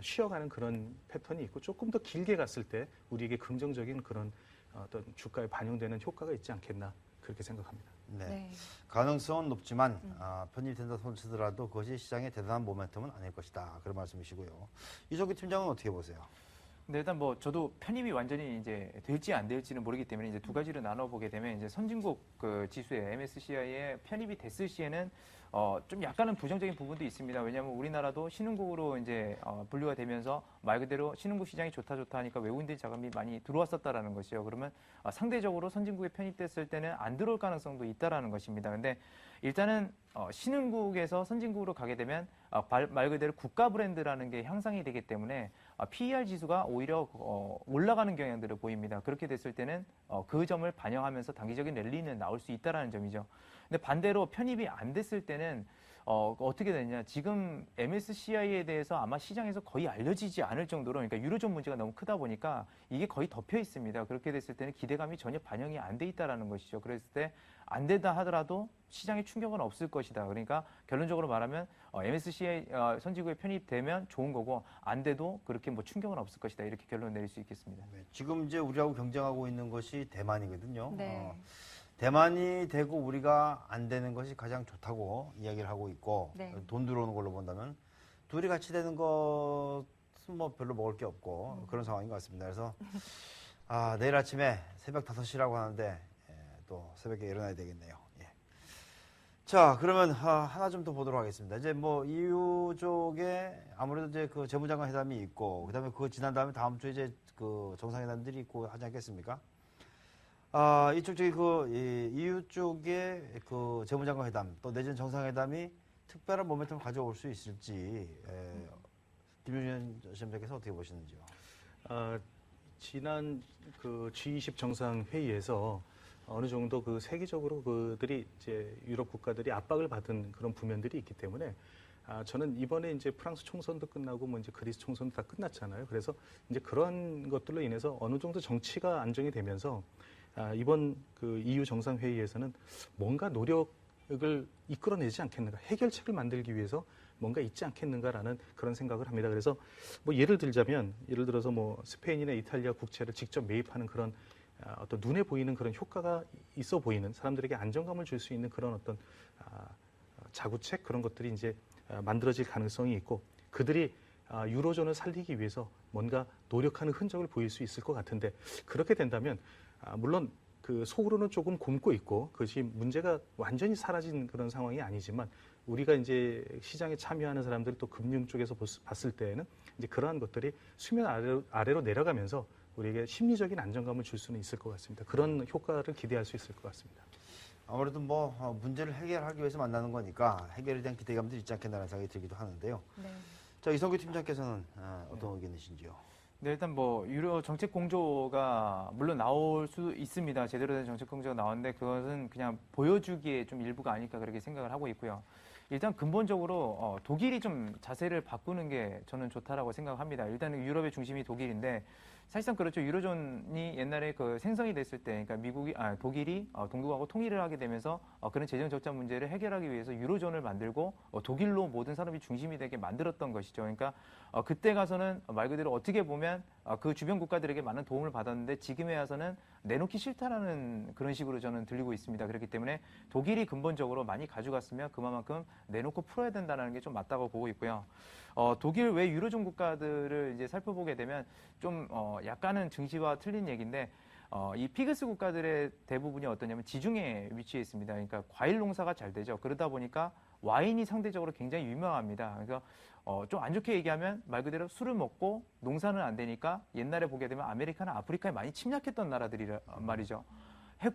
쉬어가는 그런 패턴이 있고 조금 더 길게 갔을 때 우리에게 긍정적인 그런 어떤 주가에 반영되는 효과가 있지 않겠나 그렇게 생각합니다. 네. 네. 가능성은 높지만 편입된다 손치더라도 그것이 시장의 대단한 모멘텀은 아닐 것이다. 그런 말씀이시고요. 이석규 팀장은 어떻게 보세요? 네, 일단 뭐 저도 편입이 완전히 이제 될지 안 될지는 모르기 때문에 이제 두 가지로 나눠 보게 되면 이제 선진국 그 지수에 MSCI에 편입이 됐을 시에는 좀 약간은 부정적인 부분도 있습니다. 왜냐하면 우리나라도 신흥국으로 이제 분류가 되면서 말 그대로 신흥국 시장이 좋다 하니까 외국인들 자금이 많이 들어왔었다라는 것이요. 그러면 상대적으로 선진국에 편입됐을 때는 안 들어올 가능성도 있다라는 것입니다. 근데 일단은 신흥국에서 선진국으로 가게 되면 말 그대로 국가 브랜드라는 게 향상이 되기 때문에 PER 지수가 오히려 올라가는 경향들을 보입니다. 그렇게 됐을 때는 그 점을 반영하면서 단기적인 랠리는 나올 수 있다라는 점이죠. 근데 반대로 편입이 안 됐을 때는 어떻게 되냐? 지금 MSCI에 대해서 아마 시장에서 거의 알려지지 않을 정도로, 그러니까 유로존 문제가 너무 크다 보니까 이게 거의 덮여 있습니다. 그렇게 됐을 때는 기대감이 전혀 반영이 안 돼 있다라는 것이죠. 그랬을 때 안 된다 하더라도 시장에 충격은 없을 것이다. 그러니까 결론적으로 말하면 MSCI 선진국에 편입되면 좋은 거고 안 돼도 그렇게 뭐 충격은 없을 것이다. 이렇게 결론 내릴 수 있겠습니다. 네, 지금 이제 우리하고 경쟁하고 있는 것이 대만이거든요. 네. 대만이 되고 우리가 안 되는 것이 가장 좋다고 이야기를 하고 있고 네. 돈 들어오는 걸로 본다면 둘이 같이 되는 것은 뭐 별로 먹을 게 없고 그런 상황인 것 같습니다. 그래서 내일 아침에 새벽 5시라고 하는데 또 새벽에 일어나야 되겠네요. 예. 자, 그러면 하나 좀 더 보도록 하겠습니다. 이제 뭐 EU 쪽에 아무래도 이제 그 재무장관 회담이 있고 그다음에 그거 지난 다음에 다음 주에 이제 그 정상회담들이 있고 하지 않겠습니까? 이쪽 저기 EU 쪽에 그 재무장관 회담 또 내지는 정상회담이 특별한 모멘텀을 가져올 수 있을지 김윤현 시험장께서 어떻게 보시는지요? 지난 그 G20 정상 회의에서 어느 정도 그 세계적으로 그들이 이제 유럽 국가들이 압박을 받은 그런 부면들이 있기 때문에 저는 이번에 이제 프랑스 총선도 끝나고 뭐 이제 그리스 총선도 다 끝났잖아요. 그래서 이제 그런 것들로 인해서 어느 정도 정치가 안정이 되면서 이번 그 EU 정상 회의에서는 뭔가 노력을 이끌어내지 않겠는가, 해결책을 만들기 위해서 뭔가 있지 않겠는가라는 그런 생각을 합니다. 그래서 뭐 예를 들어서 뭐 스페인이나 이탈리아 국채를 직접 매입하는 그런 어떤 눈에 보이는 그런 효과가 있어 보이는 사람들에게 안정감을 줄 수 있는 그런 어떤 자구책 그런 것들이 이제 만들어질 가능성이 있고 그들이 유로존을 살리기 위해서 뭔가 노력하는 흔적을 보일 수 있을 것 같은데 그렇게 된다면 물론 그 속으로는 조금 굼고 있고 그것이 문제가 완전히 사라진 그런 상황이 아니지만 우리가 이제 시장에 참여하는 사람들 또 금융 쪽에서 봤을 때에는 이제 그러한 것들이 수면 아래로 내려가면서 우리에게 심리적인 안정감을 줄 수는 있을 것 같습니다. 그런 효과를 기대할 수 있을 것 같습니다. 아무래도 뭐 문제를 해결하기 위해서 만나는 거니까 해결에 대한 기대감도 있지 않겠나라는 생각이 들기도 하는데요. 네. 자, 이성규 팀장께서는 어떤 의견이신지요? 네, 일단 뭐 유로 정책 공조가 물론 나올 수 있습니다. 제대로 된 정책 공조가 나오는데 그것은 그냥 보여주기에 좀 일부가 아닐까 그렇게 생각을 하고 있고요. 일단 근본적으로 독일이 좀 자세를 바꾸는 게 저는 좋다라고 생각합니다. 일단은 유럽의 중심이 독일인데 사실상 그렇죠. 유로존이 옛날에 그 생성이 됐을 때, 그러니까 독일이 동독하고 통일을 하게 되면서 그런 재정 적자 문제를 해결하기 위해서 유로존을 만들고 독일로 모든 산업이 중심이 되게 만들었던 것이죠. 그러니까 그때 가서는 말 그대로 어떻게 보면 그 주변 국가들에게 많은 도움을 받았는데 지금에 와서는 내놓기 싫다라는 그런 식으로 저는 들리고 있습니다. 그렇기 때문에 독일이 근본적으로 많이 가져갔으면 그만큼 내놓고 풀어야 된다는 게 좀 맞다고 보고 있고요. 독일 외 유로존 국가들을 이제 살펴보게 되면 좀 약간은 증시와 틀린 얘기인데 이 피그스 국가들의 대부분이 어떠냐면 지중해 위치해 있습니다. 그러니까 과일 농사가 잘 되죠. 그러다 보니까 와인이 상대적으로 굉장히 유명합니다. 그래서 좀 안 좋게 얘기하면 말 그대로 술을 먹고 농사는 안 되니까 옛날에 보게 되면 아메리카나 아프리카에 많이 침략했던 나라들이란 말이죠.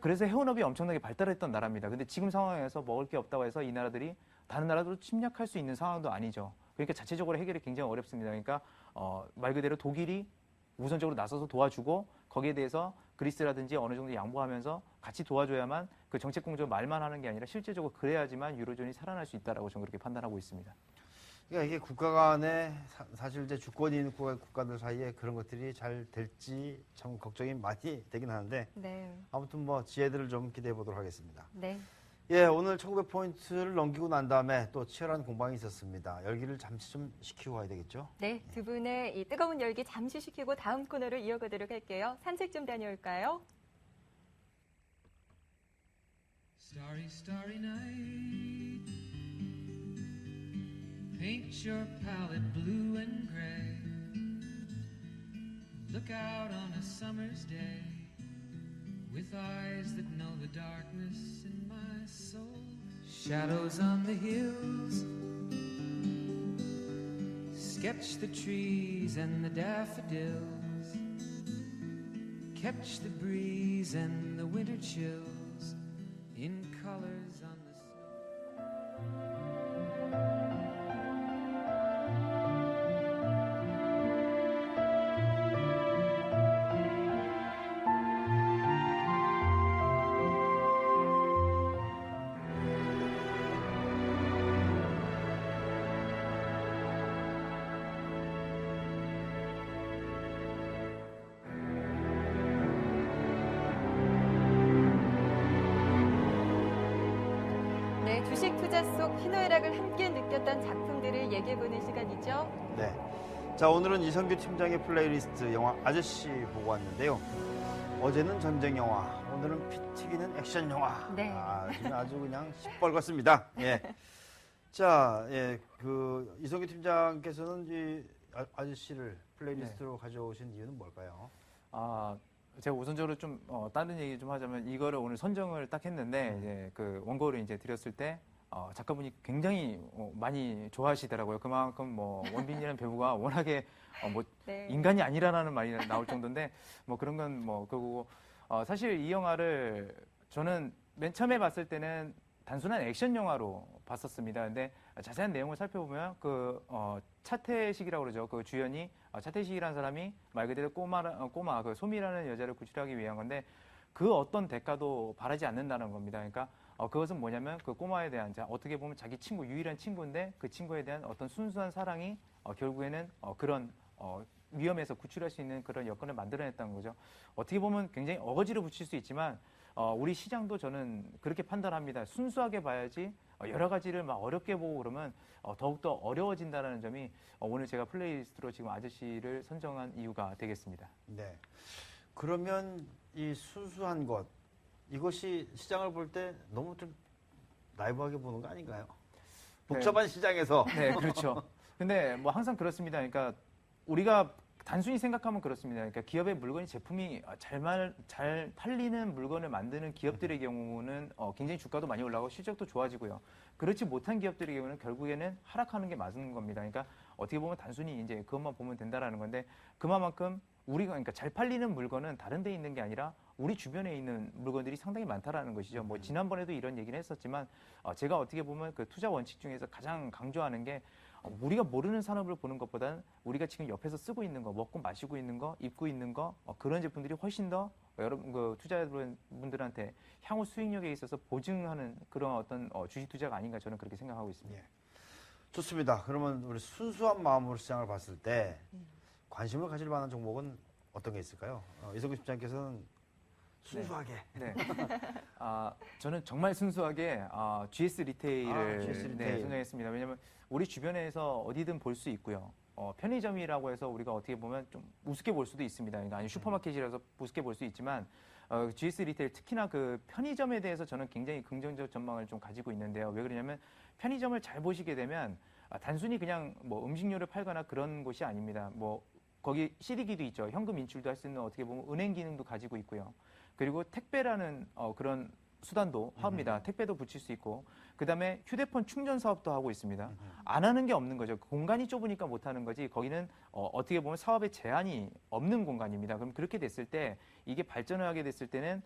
그래서 해운업이 엄청나게 발달했던 나라입니다. 근데 지금 상황에서 먹을 게 없다고 해서 이 나라들이 다른 나라도 침략할 수 있는 상황도 아니죠. 그러니까 자체적으로 해결이 굉장히 어렵습니다. 그러니까 말 그대로 독일이 우선적으로 나서서 도와주고 거기에 대해서 그리스라든지 어느 정도 양보하면서 같이 도와줘야만 그 정책 공조 말만 하는 게 아니라 실제적으로 그래야지만 유로존이 살아날 수 있다라고 저는 그렇게 판단하고 있습니다. 그러니까 이게 국가 간에 사실 이제 주권이 있는 국가들 사이에 그런 것들이 잘 될지 참 걱정이 많이 되긴 하는데 네. 아무튼 뭐 지혜들을 좀 기대해 보도록 하겠습니다. 네. 예, 오늘 1900포인트를 넘기고 난 다음에 또 치열한 공방이 있었습니다. 열기를 잠시 좀 식히고 가야 되겠죠? 네, 두 분의 이 뜨거운 열기 잠시 식히고 다음 코너로 이어가도록 할게요. 산책 좀 다녀올까요? Starry, starry night. Paint your palette blue and gray. Look out on a summer's day with eyes that know the darkness in my soul. Shadows on the hills. Sketch the trees and the daffodils. Catch the breeze and the winter chills in colors on the snow. 네, 주식 투자 속 희노애락을 함께 느꼈던 작품들을 얘기해보는 시간이죠. 네. 자, 오늘은 이성규 팀장의 플레이리스트 영화 아저씨 보고 왔는데요. 어제는 전쟁 영화, 오늘은 피 튀기는 액션 영화. 네. 지금 아주 그냥 시뻘겋습니다. 예. 자, 예, 그 이성규 팀장께서는 이 아저씨를 플레이리스트로 가져오신 이유는 뭘까요? 제가 우선적으로 좀 다른 얘기 좀 하자면 이거를 오늘 선정을 딱 했는데 이제 그 원고를 이제 드렸을 때 작가분이 굉장히 많이 좋아하시더라고요. 그만큼 뭐 원빈이라는 배우가 워낙에 뭐 네. 인간이 아니라라는 말이 나올 정도인데 뭐 그런 건 뭐 그거고 사실 이 영화를 저는 맨 처음에 봤을 때는 단순한 액션 영화로 봤었습니다. 근데 자세한 내용을 살펴보면 그 차태식이라고 그러죠. 그 주연이 차태식이라는 사람이 말 그대로 꼬마 그 소미라는 여자를 구출하기 위한 건데 그 어떤 대가도 바라지 않는다는 겁니다. 그러니까 그것은 뭐냐면 그 꼬마에 대한 어떻게 보면 자기 친구 유일한 친구인데 그 친구에 대한 어떤 순수한 사랑이 결국에는 그런 위험에서 구출할 수 있는 그런 여건을 만들어냈다는 거죠. 어떻게 보면 굉장히 어거지로 붙일 수 있지만 우리 시장도 저는 그렇게 판단합니다. 순수하게 봐야지 여러 가지를 막 어렵게 보고 그러면 더욱더 어려워진다는 점이 오늘 제가 플레이리스트로 지금 아저씨를 선정한 이유가 되겠습니다. 네. 그러면 이 순수한 것 이것이 시장을 볼 때 너무 좀 나이브하게 보는 거 아닌가요? 복잡한 시장에서. 네, 그렇죠. 근데 뭐 항상 그렇습니다. 그러니까 우리가 단순히 생각하면 그렇습니다. 그러니까 기업의 물건이 제품이 잘 팔리는 물건을 만드는 기업들의 경우는 굉장히 주가도 많이 올라가고 실적도 좋아지고요. 그렇지 못한 기업들의 경우는 결국에는 하락하는 게 맞는 겁니다. 그러니까 어떻게 보면 단순히 이제 그것만 보면 된다라는 건데 그만큼 우리가 그러니까 잘 팔리는 물건은 다른 데 있는 게 아니라 우리 주변에 있는 물건들이 상당히 많다라는 것이죠. 뭐 지난번에도 이런 얘기를 했었지만 제가 어떻게 보면 그 투자 원칙 중에서 가장 강조하는 게 우리가 모르는 산업을 보는 것보다는 우리가 지금 옆에서 쓰고 있는 거, 먹고 마시고 있는 거, 입고 있는 거 그런 제품들이 훨씬 더 여러분 그 투자자분들한테 향후 수익력에 있어서 보증하는 그런 어떤 주식 투자가 아닌가 저는 그렇게 생각하고 있습니다. 예. 좋습니다. 그러면 우리 순수한 마음으로 시장을 봤을 때 관심을 가질 만한 종목은 어떤 게 있을까요? 이성규 팀장께서는 순수하게. 네. 저는 정말 순수하게 GS 리테일을 GS 리테일. 선정했습니다. 왜냐하면 우리 주변에서 어디든 볼 수 있고요. 편의점이라고 해서 우리가 어떻게 보면 좀 우습게 볼 수도 있습니다. 그러니까 아니 슈퍼마켓이라서 우습게 볼 수 있지만 GS 리테일 특히나 그 편의점에 대해서 저는 굉장히 긍정적 전망을 좀 가지고 있는데요. 왜 그러냐면 편의점을 잘 보시게 되면 단순히 그냥 뭐 음식료를 팔거나 그런 곳이 아닙니다. 뭐 거기 CD기도 있죠. 현금 인출도 할 수 있는 어떻게 보면 은행 기능도 가지고 있고요. 그리고 택배라는 그런 수단도 합니다. 택배도 붙일 수 있고 그다음에 휴대폰 충전 사업도 하고 있습니다. 안 하는 게 없는 거죠. 공간이 좁으니까 못 하는 거지. 거기는 어떻게 보면 사업에 제한이 없는 공간입니다. 그럼 그렇게 됐을 때 이게 발전을 하게 됐을 때는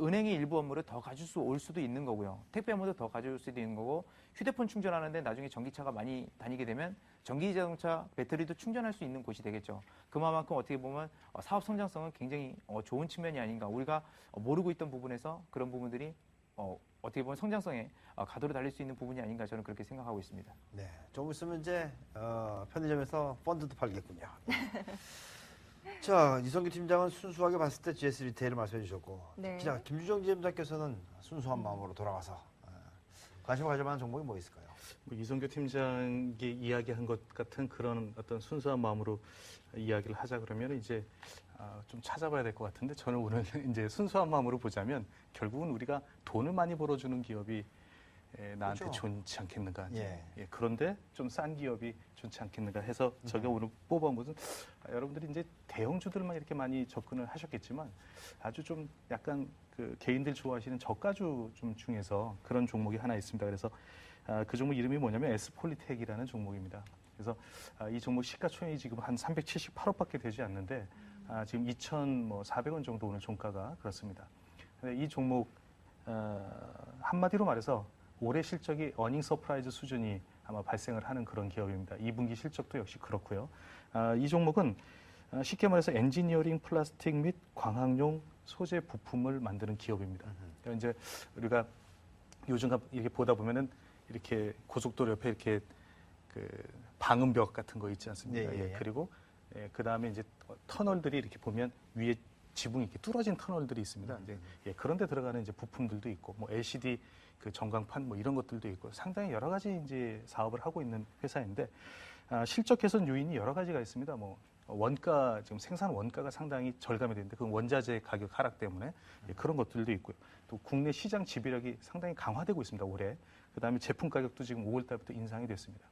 은행의 일부 업무를 더 가질 올 수도 있는 거고요. 택배 업무도 더 가져올 수도 있는 거고 휴대폰 충전하는데 나중에 전기차가 많이 다니게 되면 전기 자동차 배터리도 충전할 수 있는 곳이 되겠죠. 그만큼 어떻게 보면 사업 성장성은 굉장히 좋은 측면이 아닌가. 우리가 모르고 있던 부분에서 그런 부분들이 어떻게 보면 성장성에 가도로 달릴 수 있는 부분이 아닌가 저는 그렇게 생각하고 있습니다. 네. 조금 있으면 이제 편의점에서 펀드도 팔겠군요. 자, 이성규 팀장은 순수하게 봤을 때 GS 리테일을 말씀해 주셨고 네. 자, 김주정 지점장께서는 순수한 마음으로 돌아가서 관심 가질 만한 종목이 뭐 있을까요? 뭐 이성규 팀장이 이야기한 것 같은 그런 어떤 순수한 마음으로 이야기를 하자 그러면 이제 좀 찾아봐야 될 것 같은데 저는 오늘 이제 순수한 마음으로 보자면 결국은 우리가 돈을 많이 벌어주는 기업이 나한테 그렇죠. 좋지 않겠는가. 예. 그런데 좀 싼 기업이 좋지 않겠는가 해서 제가 오늘 뽑아온 것은 여러분들이 이제 대형주들만 이렇게 많이 접근을 하셨겠지만 아주 좀 약간 그 개인들 좋아하시는 저가주 좀 중에서 그런 종목이 하나 있습니다. 그래서 그 종목 이름이 뭐냐면 S폴리텍이라는 종목입니다. 그래서 이 종목 시가총액이 지금 한 378억밖에 되지 않는데 지금 2,400원 정도 오늘 종가가 그렇습니다. 근데 이 종목 한마디로 말해서 올해 실적이 어닝 서프라이즈 수준이 아마 발생을 하는 그런 기업입니다. 2분기 실적도 역시 그렇고요. 이 종목은 쉽게 말해서 엔지니어링 플라스틱 및 광학용 소재 부품을 만드는 기업입니다. 이제 우리가 요즘 이렇게 보다 보면은 이렇게 고속도로 옆에 이렇게 그 방음벽 같은 거 있지 않습니까? 예. 그리고 그 다음에 이제 터널들이 이렇게 보면 위에 지붕이 이렇게 뚫어진 터널들이 있습니다. 이제 그런데 들어가는 이제 부품들도 있고, 뭐 LCD 그 전광판 뭐 이런 것들도 있고, 상당히 여러 가지 이제 사업을 하고 있는 회사인데 실적 개선 요인이 여러 가지가 있습니다. 뭐 원가 지금 생산 원가가 상당히 절감이 되는데 그 원자재 가격 하락 때문에 그런 것들도 있고요. 또 국내 시장 지배력이 상당히 강화되고 있습니다. 올해. 그다음에 제품 가격도 지금 5월 달부터 인상이 됐습니다.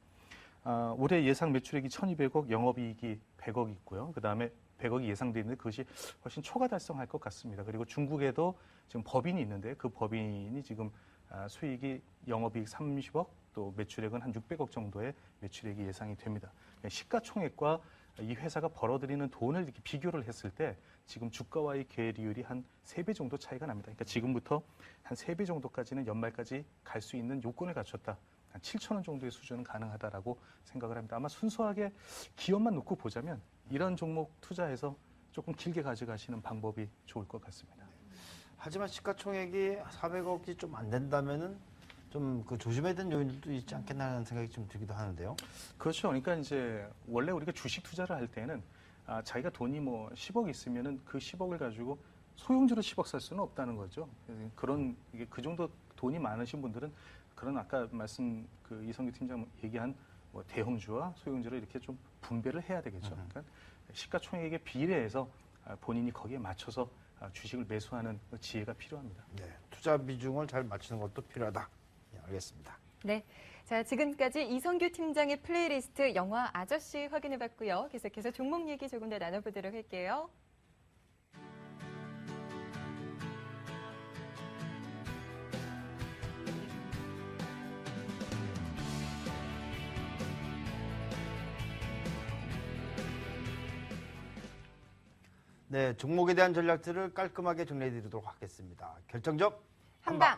올해 예상 매출액이 1,200억, 영업이익이 100억 있고요. 그다음에 100억이 예상돼 있는데 그것이 훨씬 초과 달성할 것 같습니다. 그리고 중국에도 지금 법인이 있는데 그 법인이 지금 수익이 영업이익 30억, 또 매출액은 한 600억 정도의 매출액이 예상이 됩니다. 시가총액과 이 회사가 벌어들이는 돈을 이렇게 비교를 했을 때 지금 주가와의 괴리율이 한 3배 정도 차이가 납니다. 그러니까 지금부터 한 3배 정도까지는 연말까지 갈 수 있는 요건을 갖췄다. 한 7천 원 정도의 수준은 가능하다라고 생각을 합니다. 아마 순수하게 기업만 놓고 보자면 이런 종목 투자해서 조금 길게 가져가시는 방법이 좋을 것 같습니다. 하지만 시가총액이 400억이 좀 안 된다면은 좀 그 조심해야 되는 요인들도 있지 않겠나 하는 생각이 좀 들기도 하는데요. 그렇죠. 그러니까 이제 원래 우리가 주식 투자를 할 때는 자기가 돈이 뭐 10억 있으면은 그 10억을 가지고 소형주로 10억 살 수는 없다는 거죠. 그래서 그런 이게 그 정도 돈이 많으신 분들은 그런 아까 말씀 그 이성규 팀장 얘기한 뭐 대형주와 소형주를 이렇게 좀 분배를 해야 되겠죠. 그러니까 시가총액에 비례해서 본인이 거기에 맞춰서 주식을 매수하는 그 지혜가 필요합니다. 네, 투자 비중을 잘 맞추는 것도 필요하다. 네, 알겠습니다. 네. 자, 지금까지 이성규 팀장의 플레이리스트 영화 아저씨 확인해봤고요. 계속해서 종목 얘기 조금 더 나눠보도록 할게요. 네, 종목에 대한 전략들을 깔끔하게 정리해드리도록 하겠습니다. 결정적 한방.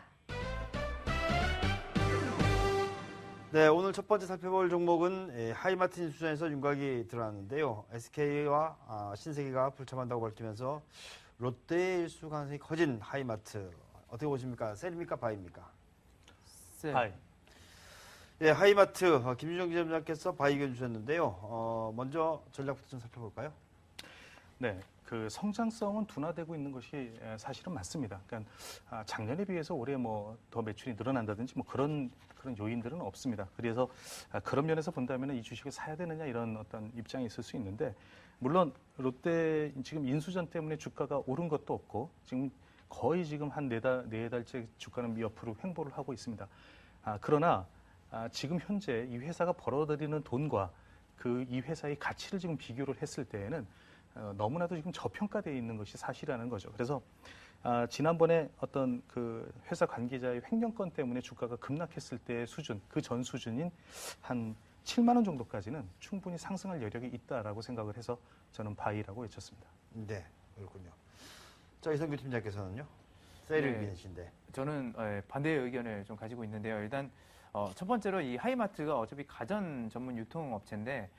네, 오늘 첫 번째 살펴볼 종목은 하이마트 수준에서 윤곽이 드러났는데요. SK와 신세계가 불참한다고 밝히면서 롯데의 일수 가능성이 커진 하이마트. 어떻게 보십니까? 셀입니까? 바이입니까? 바이. 예, 하이마트 김준영 기자님께서 바이 의견 주셨는데요. 먼저 전략부터 좀 살펴볼까요? 네, 그 성장성은 둔화되고 있는 것이 사실은 맞습니다. 그러니까 작년에 비해서 올해 뭐 더 매출이 늘어난다든지 뭐 그런 요인들은 없습니다. 그래서 그런 면에서 본다면 이 주식을 사야 되느냐 이런 어떤 입장이 있을 수 있는데 물론 롯데 지금 인수전 때문에 주가가 오른 것도 없고 지금 거의 지금 한 네 달째 주가는 옆으로 횡보를 하고 있습니다. 그러나 지금 현재 이 회사가 벌어들이는 돈과 그 이 회사의 가치를 지금 비교를 했을 때에는 너무나도 지금 저평가되어 있는 것이 사실이라는 거죠. 그래서 지난번에 어떤 그 회사 관계자의 횡령건 때문에 주가가 급락했을 때의 수준, 그 전 수준인 한 7만 원 정도까지는 충분히 상승할 여력이 있다라고 생각을 해서 저는 바이라고 외쳤습니다. 네, 그렇군요. 자, 이성규 팀장께서는요? 셀 네. 의견이신데. 저는 반대의 의견을 좀 가지고 있는데요. 일단 첫 번째로 이 하이마트가 어차피 가전 전문 유통업체인데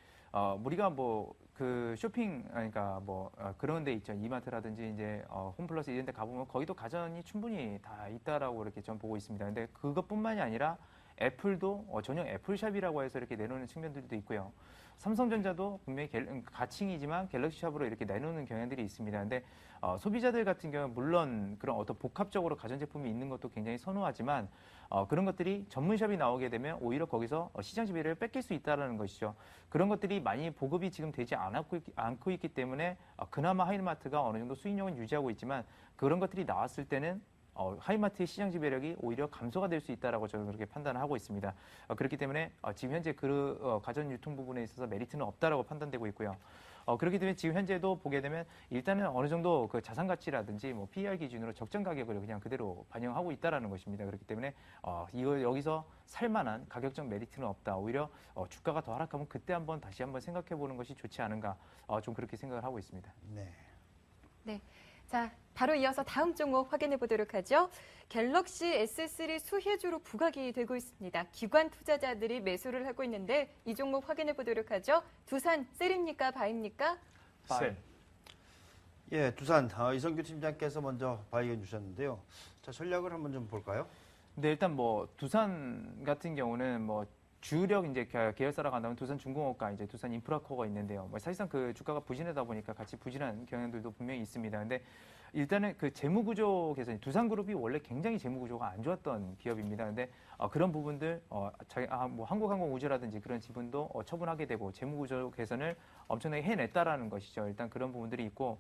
우리가 뭐 그 쇼핑 그러니까 뭐 그런 데 있죠. 이마트라든지 이제 홈플러스 이런 데 가보면 거기도 가전이 충분히 다 있다라고 이렇게 전 보고 있습니다. 근데 그것뿐만이 아니라 애플도 전용 애플샵이라고 해서 이렇게 내놓는 측면들도 있고요. 삼성전자도 분명히 가칭이지만 갤럭시샵으로 이렇게 내놓는 경향들이 있습니다. 근데 소비자들 같은 경우는 물론 그런 어떤 복합적으로 가전제품이 있는 것도 굉장히 선호하지만 그런 것들이 전문샵이 나오게 되면 오히려 거기서 시장 지배를 뺏길 수 있다는 것이죠. 그런 것들이 많이 보급이 지금 되지 않고 있기 때문에 그나마 하이마트가 어느 정도 수익력은 유지하고 있지만 그런 것들이 나왔을 때는 하이마트의 시장 지배력이 오히려 감소가 될 수 있다라고 저는 그렇게 판단을 하고 있습니다. 그렇기 때문에 지금 현재 그 가전 유통 부분에 있어서 메리트는 없다라고 판단되고 있고요. 그렇기 때문에 지금 현재도 보게 되면 일단은 어느 정도 그 자산 가치라든지 뭐 PER 기준으로 적정 가격을 그냥 그대로 반영하고 있다라는 것입니다. 그렇기 때문에 이걸 여기서 살만한 가격적 메리트는 없다. 오히려 주가가 더 하락하면 그때 다시 한번 생각해 보는 것이 좋지 않은가. 좀 그렇게 생각을 하고 있습니다. 네. 네. 자, 바로 이어서 다음 종목 확인해 보도록 하죠. 갤럭시 S3 수혜주로 부각이 되고 있습니다. 기관 투자자들이 매수를 하고 있는데 이 종목 확인해 보도록 하죠. 두산 셀입니까? 바입니까? 셀. 예, 두산 이성규 팀장께서 먼저 바이 의견 주셨는데요. 자, 전략을 한번 좀 볼까요? 근데 일단 뭐 두산 같은 경우는 뭐 주력 이제 계열사라 간다면 두산중공업과 이제 두산인프라코어가 있는데요. 뭐 사실상 그 주가가 부진하다 보니까 같이 부진한 경향들도 분명히 있습니다. 근데 일단은 그 재무 구조 개선, 두산그룹이 원래 굉장히 재무 구조가 안 좋았던 기업입니다. 근데 그런 부분들 뭐 한국항공우주라든지 그런 지분도 처분하게 되고 재무 구조 개선을 엄청나게 해냈다라는 것이죠. 일단 그런 부분들이 있고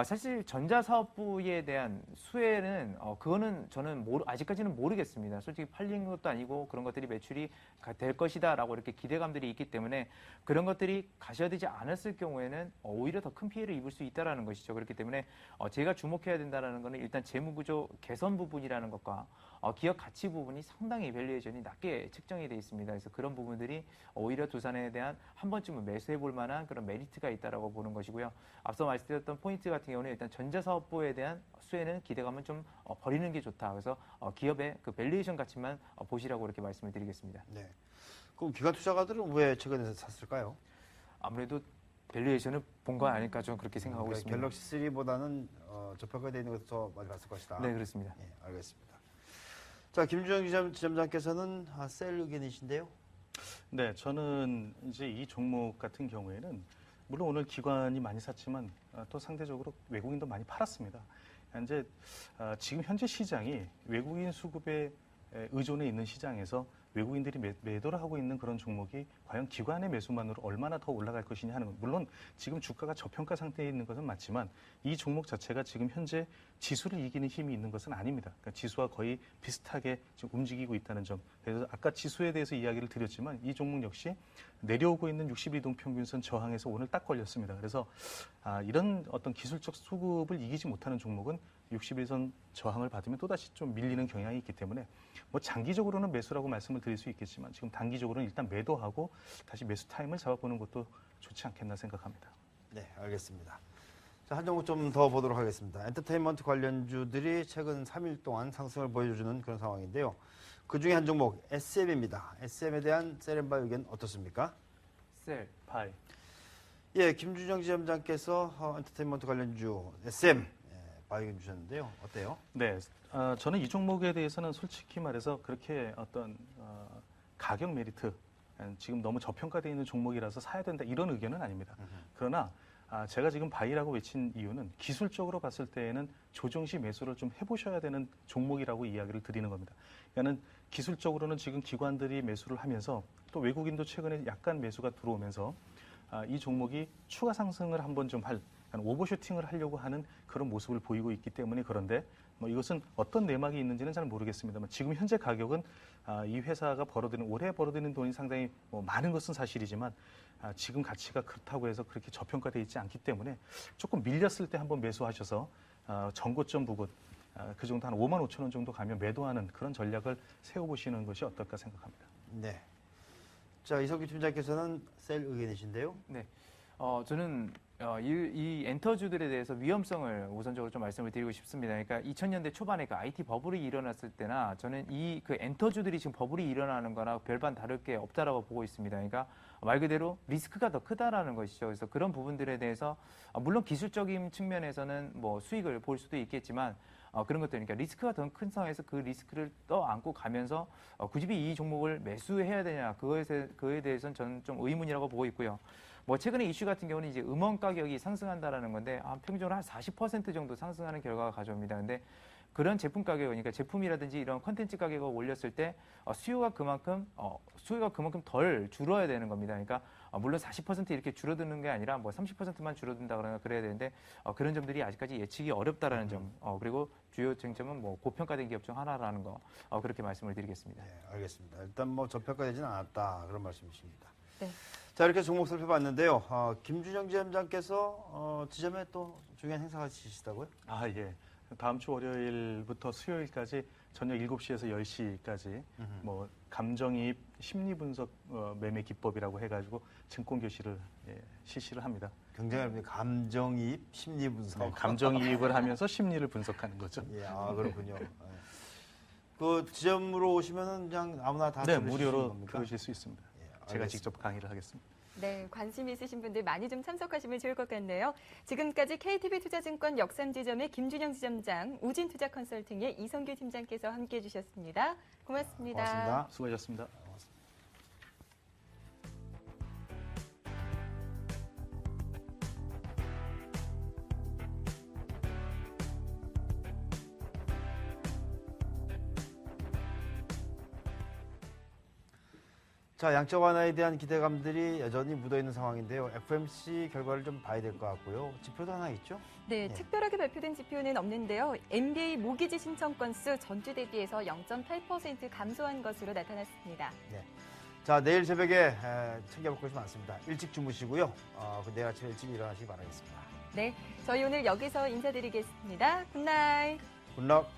사실 전자사업부에 대한 수혜는 그거는 저는 아직까지는 모르겠습니다. 솔직히 팔린 것도 아니고 그런 것들이 매출이 될 것이다라고 이렇게 기대감들이 있기 때문에 그런 것들이 가셔야되지 않았을 경우에는 오히려 더 큰 피해를 입을 수 있다라는 것이죠. 그렇기 때문에 제가 주목해야 된다라는 것은 일단 재무구조 개선 부분이라는 것과 기업 가치 부분이 상당히 밸류에이션이 낮게 측정이 돼 있습니다. 그래서 그런 부분들이 오히려 두산에 대한 한 번쯤은 매수해 볼 만한 그런 메리트가 있다라고 보는 것이고요. 앞서 말씀드렸던 포인트 같은 경우는 일단 전자사업부에 대한 수혜는 기대감은 좀 버리는 게 좋다. 그래서 기업의 그 밸류에이션 가치만 보시라고 이렇게 말씀을 드리겠습니다. 네. 그럼 기관 투자가들은 왜 최근에 샀을까요? 아무래도 밸류에이션을 본 거 아닐까 저는 그렇게 생각하고 있습니다. 갤럭시 3보다는 저평가되어 있는 것도 더 많이 봤을 것이다. 네, 그렇습니다. 예, 알겠습니다. 자, 김준영 지점장께서는 셀 의견이신데요. 네, 저는 이제 이 종목 같은 경우에는 물론 오늘 기관이 많이 샀지만 또 상대적으로 외국인도 많이 팔았습니다. 이제 지금 현재 시장이 외국인 수급에 의존해 있는 시장에서 외국인들이 매도를 하고 있는 그런 종목이 과연 기관의 매수만으로 얼마나 더 올라갈 것이냐 하는 것. 물론 지금 주가가 저평가 상태에 있는 것은 맞지만 이 종목 자체가 지금 현재 지수를 이기는 힘이 있는 것은 아닙니다. 그러니까 지수와 거의 비슷하게 지금 움직이고 있다는 점. 그래서 아까 지수에 대해서 이야기를 드렸지만 이 종목 역시 내려오고 있는 60일이동 평균선 저항에서 오늘 딱 걸렸습니다. 그래서 이런 어떤 기술적 수급을 이기지 못하는 종목은 60일선 저항을 받으면 또다시 좀 밀리는 경향이 있기 때문에 뭐 장기적으로는 매수라고 말씀을 드릴 수 있겠지만 지금 단기적으로는 일단 매도하고 다시 매수 타임을 잡아보는 것도 좋지 않겠나 생각합니다. 네, 알겠습니다. 자, 한 종목 좀 더 보도록 하겠습니다. 엔터테인먼트 관련주들이 최근 3일 동안 상승을 보여주는 그런 상황인데요. 그중에 한 종목 SM입니다. SM에 대한 셀앤바이 의견 어떻습니까? 셀. 바이. 예, 김준영 지점장께서 엔터테인먼트 관련주 SM 바이 의견 주셨는데요. 어때요? 네, 저는 이 종목에 대해서는 솔직히 말해서 그렇게 어떤 가격 메리트, 지금 너무 저평가되어 있는 종목이라서 사야 된다 이런 의견은 아닙니다. 그러나 제가 지금 바이라고 외친 이유는 기술적으로 봤을 때에는 조정 시 매수를 좀 해보셔야 되는 종목이라고 이야기를 드리는 겁니다. 그러니까는 기술적으로는 지금 기관들이 매수를 하면서 또 외국인도 최근에 약간 매수가 들어오면서 이 종목이 추가 상승을 한번 좀 오버슈팅을 하려고 하는 그런 모습을 보이고 있기 때문에 그런데 뭐 이것은 어떤 내막이 있는지는 잘 모르겠습니다만 지금 현재 가격은 이 회사가 올해 벌어들이는 돈이 상당히 뭐 많은 것은 사실이지만 지금 가치가 그렇다고 해서 그렇게 저평가되어 있지 않기 때문에 조금 밀렸을 때 한번 매수하셔서 전고점 부근 그 정도 한 5만 5천 원 정도 가면 매도하는 그런 전략을 세워보시는 것이 어떨까 생각합니다. 네. 자, 이석규 팀장께서는 셀 의견이신데요. 네. 저는 이 엔터주들에 대해서 위험성을 우선적으로 좀 말씀을 드리고 싶습니다. 그러니까 2000년대 초반에 그 IT 버블이 일어났을 때나 저는 이 그 엔터주들이 지금 버블이 일어나는 거나 별반 다를 게 없다라고 보고 있습니다. 그러니까 말 그대로 리스크가 더 크다라는 것이죠. 그래서 그런 부분들에 대해서 물론 기술적인 측면에서는 뭐 수익을 볼 수도 있겠지만 그런 것들, 그러니까 리스크가 더 큰 상황에서 그 리스크를 떠안고 가면서 굳이 이 종목을 매수해야 되냐 그거에 대해서는 저는 좀 의문이라고 보고 있고요. 뭐 최근에 이슈 같은 경우는 이제 음원 가격이 상승한다라는 건데 평균적으로 한 40% 정도 상승하는 결과가 가져옵니다. 근데 그런 제품 가격, 그러니까 제품이라든지 이런 콘텐츠 가격을 올렸을 때 수요가 그만큼 덜 줄어야 되는 겁니다. 그러니까 물론 40% 이렇게 줄어드는 게 아니라 뭐 30%만 줄어든다 그래야 되는데 그런 점들이 아직까지 예측이 어렵다라는 점. 그리고 주요 쟁점은 뭐 고평가된 기업 중 하나라는 거. 그렇게 말씀을 드리겠습니다. 네, 알겠습니다. 일단 뭐 저평가되지는 않았다 그런 말씀이십니다. 네. 자, 이렇게 종목 살펴봤는데요. 김준영 지점장께서 지점에 또 중요한 행사가 있으시다고요? 예. 다음 주 월요일부터 수요일까지 저녁 7시에서 10시까지 뭐 감정이입 심리 분석 매매 기법이라고 해가지고 증권 교실을 실시를 합니다. 굉장히 감정이입, 심리 분석. 네, 감정이입을 하면서 심리를 분석하는 거죠. 예, 그렇군요. 그 지점으로 오시면은 그냥 아무나 다 네, 들으실 수 무료로 있는 겁니까? 들으실 수 있습니다. 예, 제가 알겠습니다. 직접 강의를 하겠습니다. 네, 관심 있으신 분들 많이 좀 참석하시면 좋을 것 같네요. 지금까지 KTB투자증권 역삼지점의 김준영 지점장, 우진투자컨설팅의 이성규 팀장께서 함께해 주셨습니다. 고맙습니다. 고맙습니다. 수고하셨습니다. 자, 양적 완화에 대한 기대감들이 여전히 묻어있는 상황인데요. FOMC 결과를 좀 봐야 될 것 같고요. 지표도 하나 있죠? 네, 특별하게 발표된 지표는 없는데요. MBA 모기지 신청 건수 전주 대비해서 0.8% 감소한 것으로 나타났습니다. 자, 내일 새벽에 챙겨볼 것이 많습니다. 일찍 주무시고요. 내일 아침에 일찍 일어나시기 바라겠습니다. 네, 저희 오늘 여기서 인사드리겠습니다. 굿나잇. 굿락.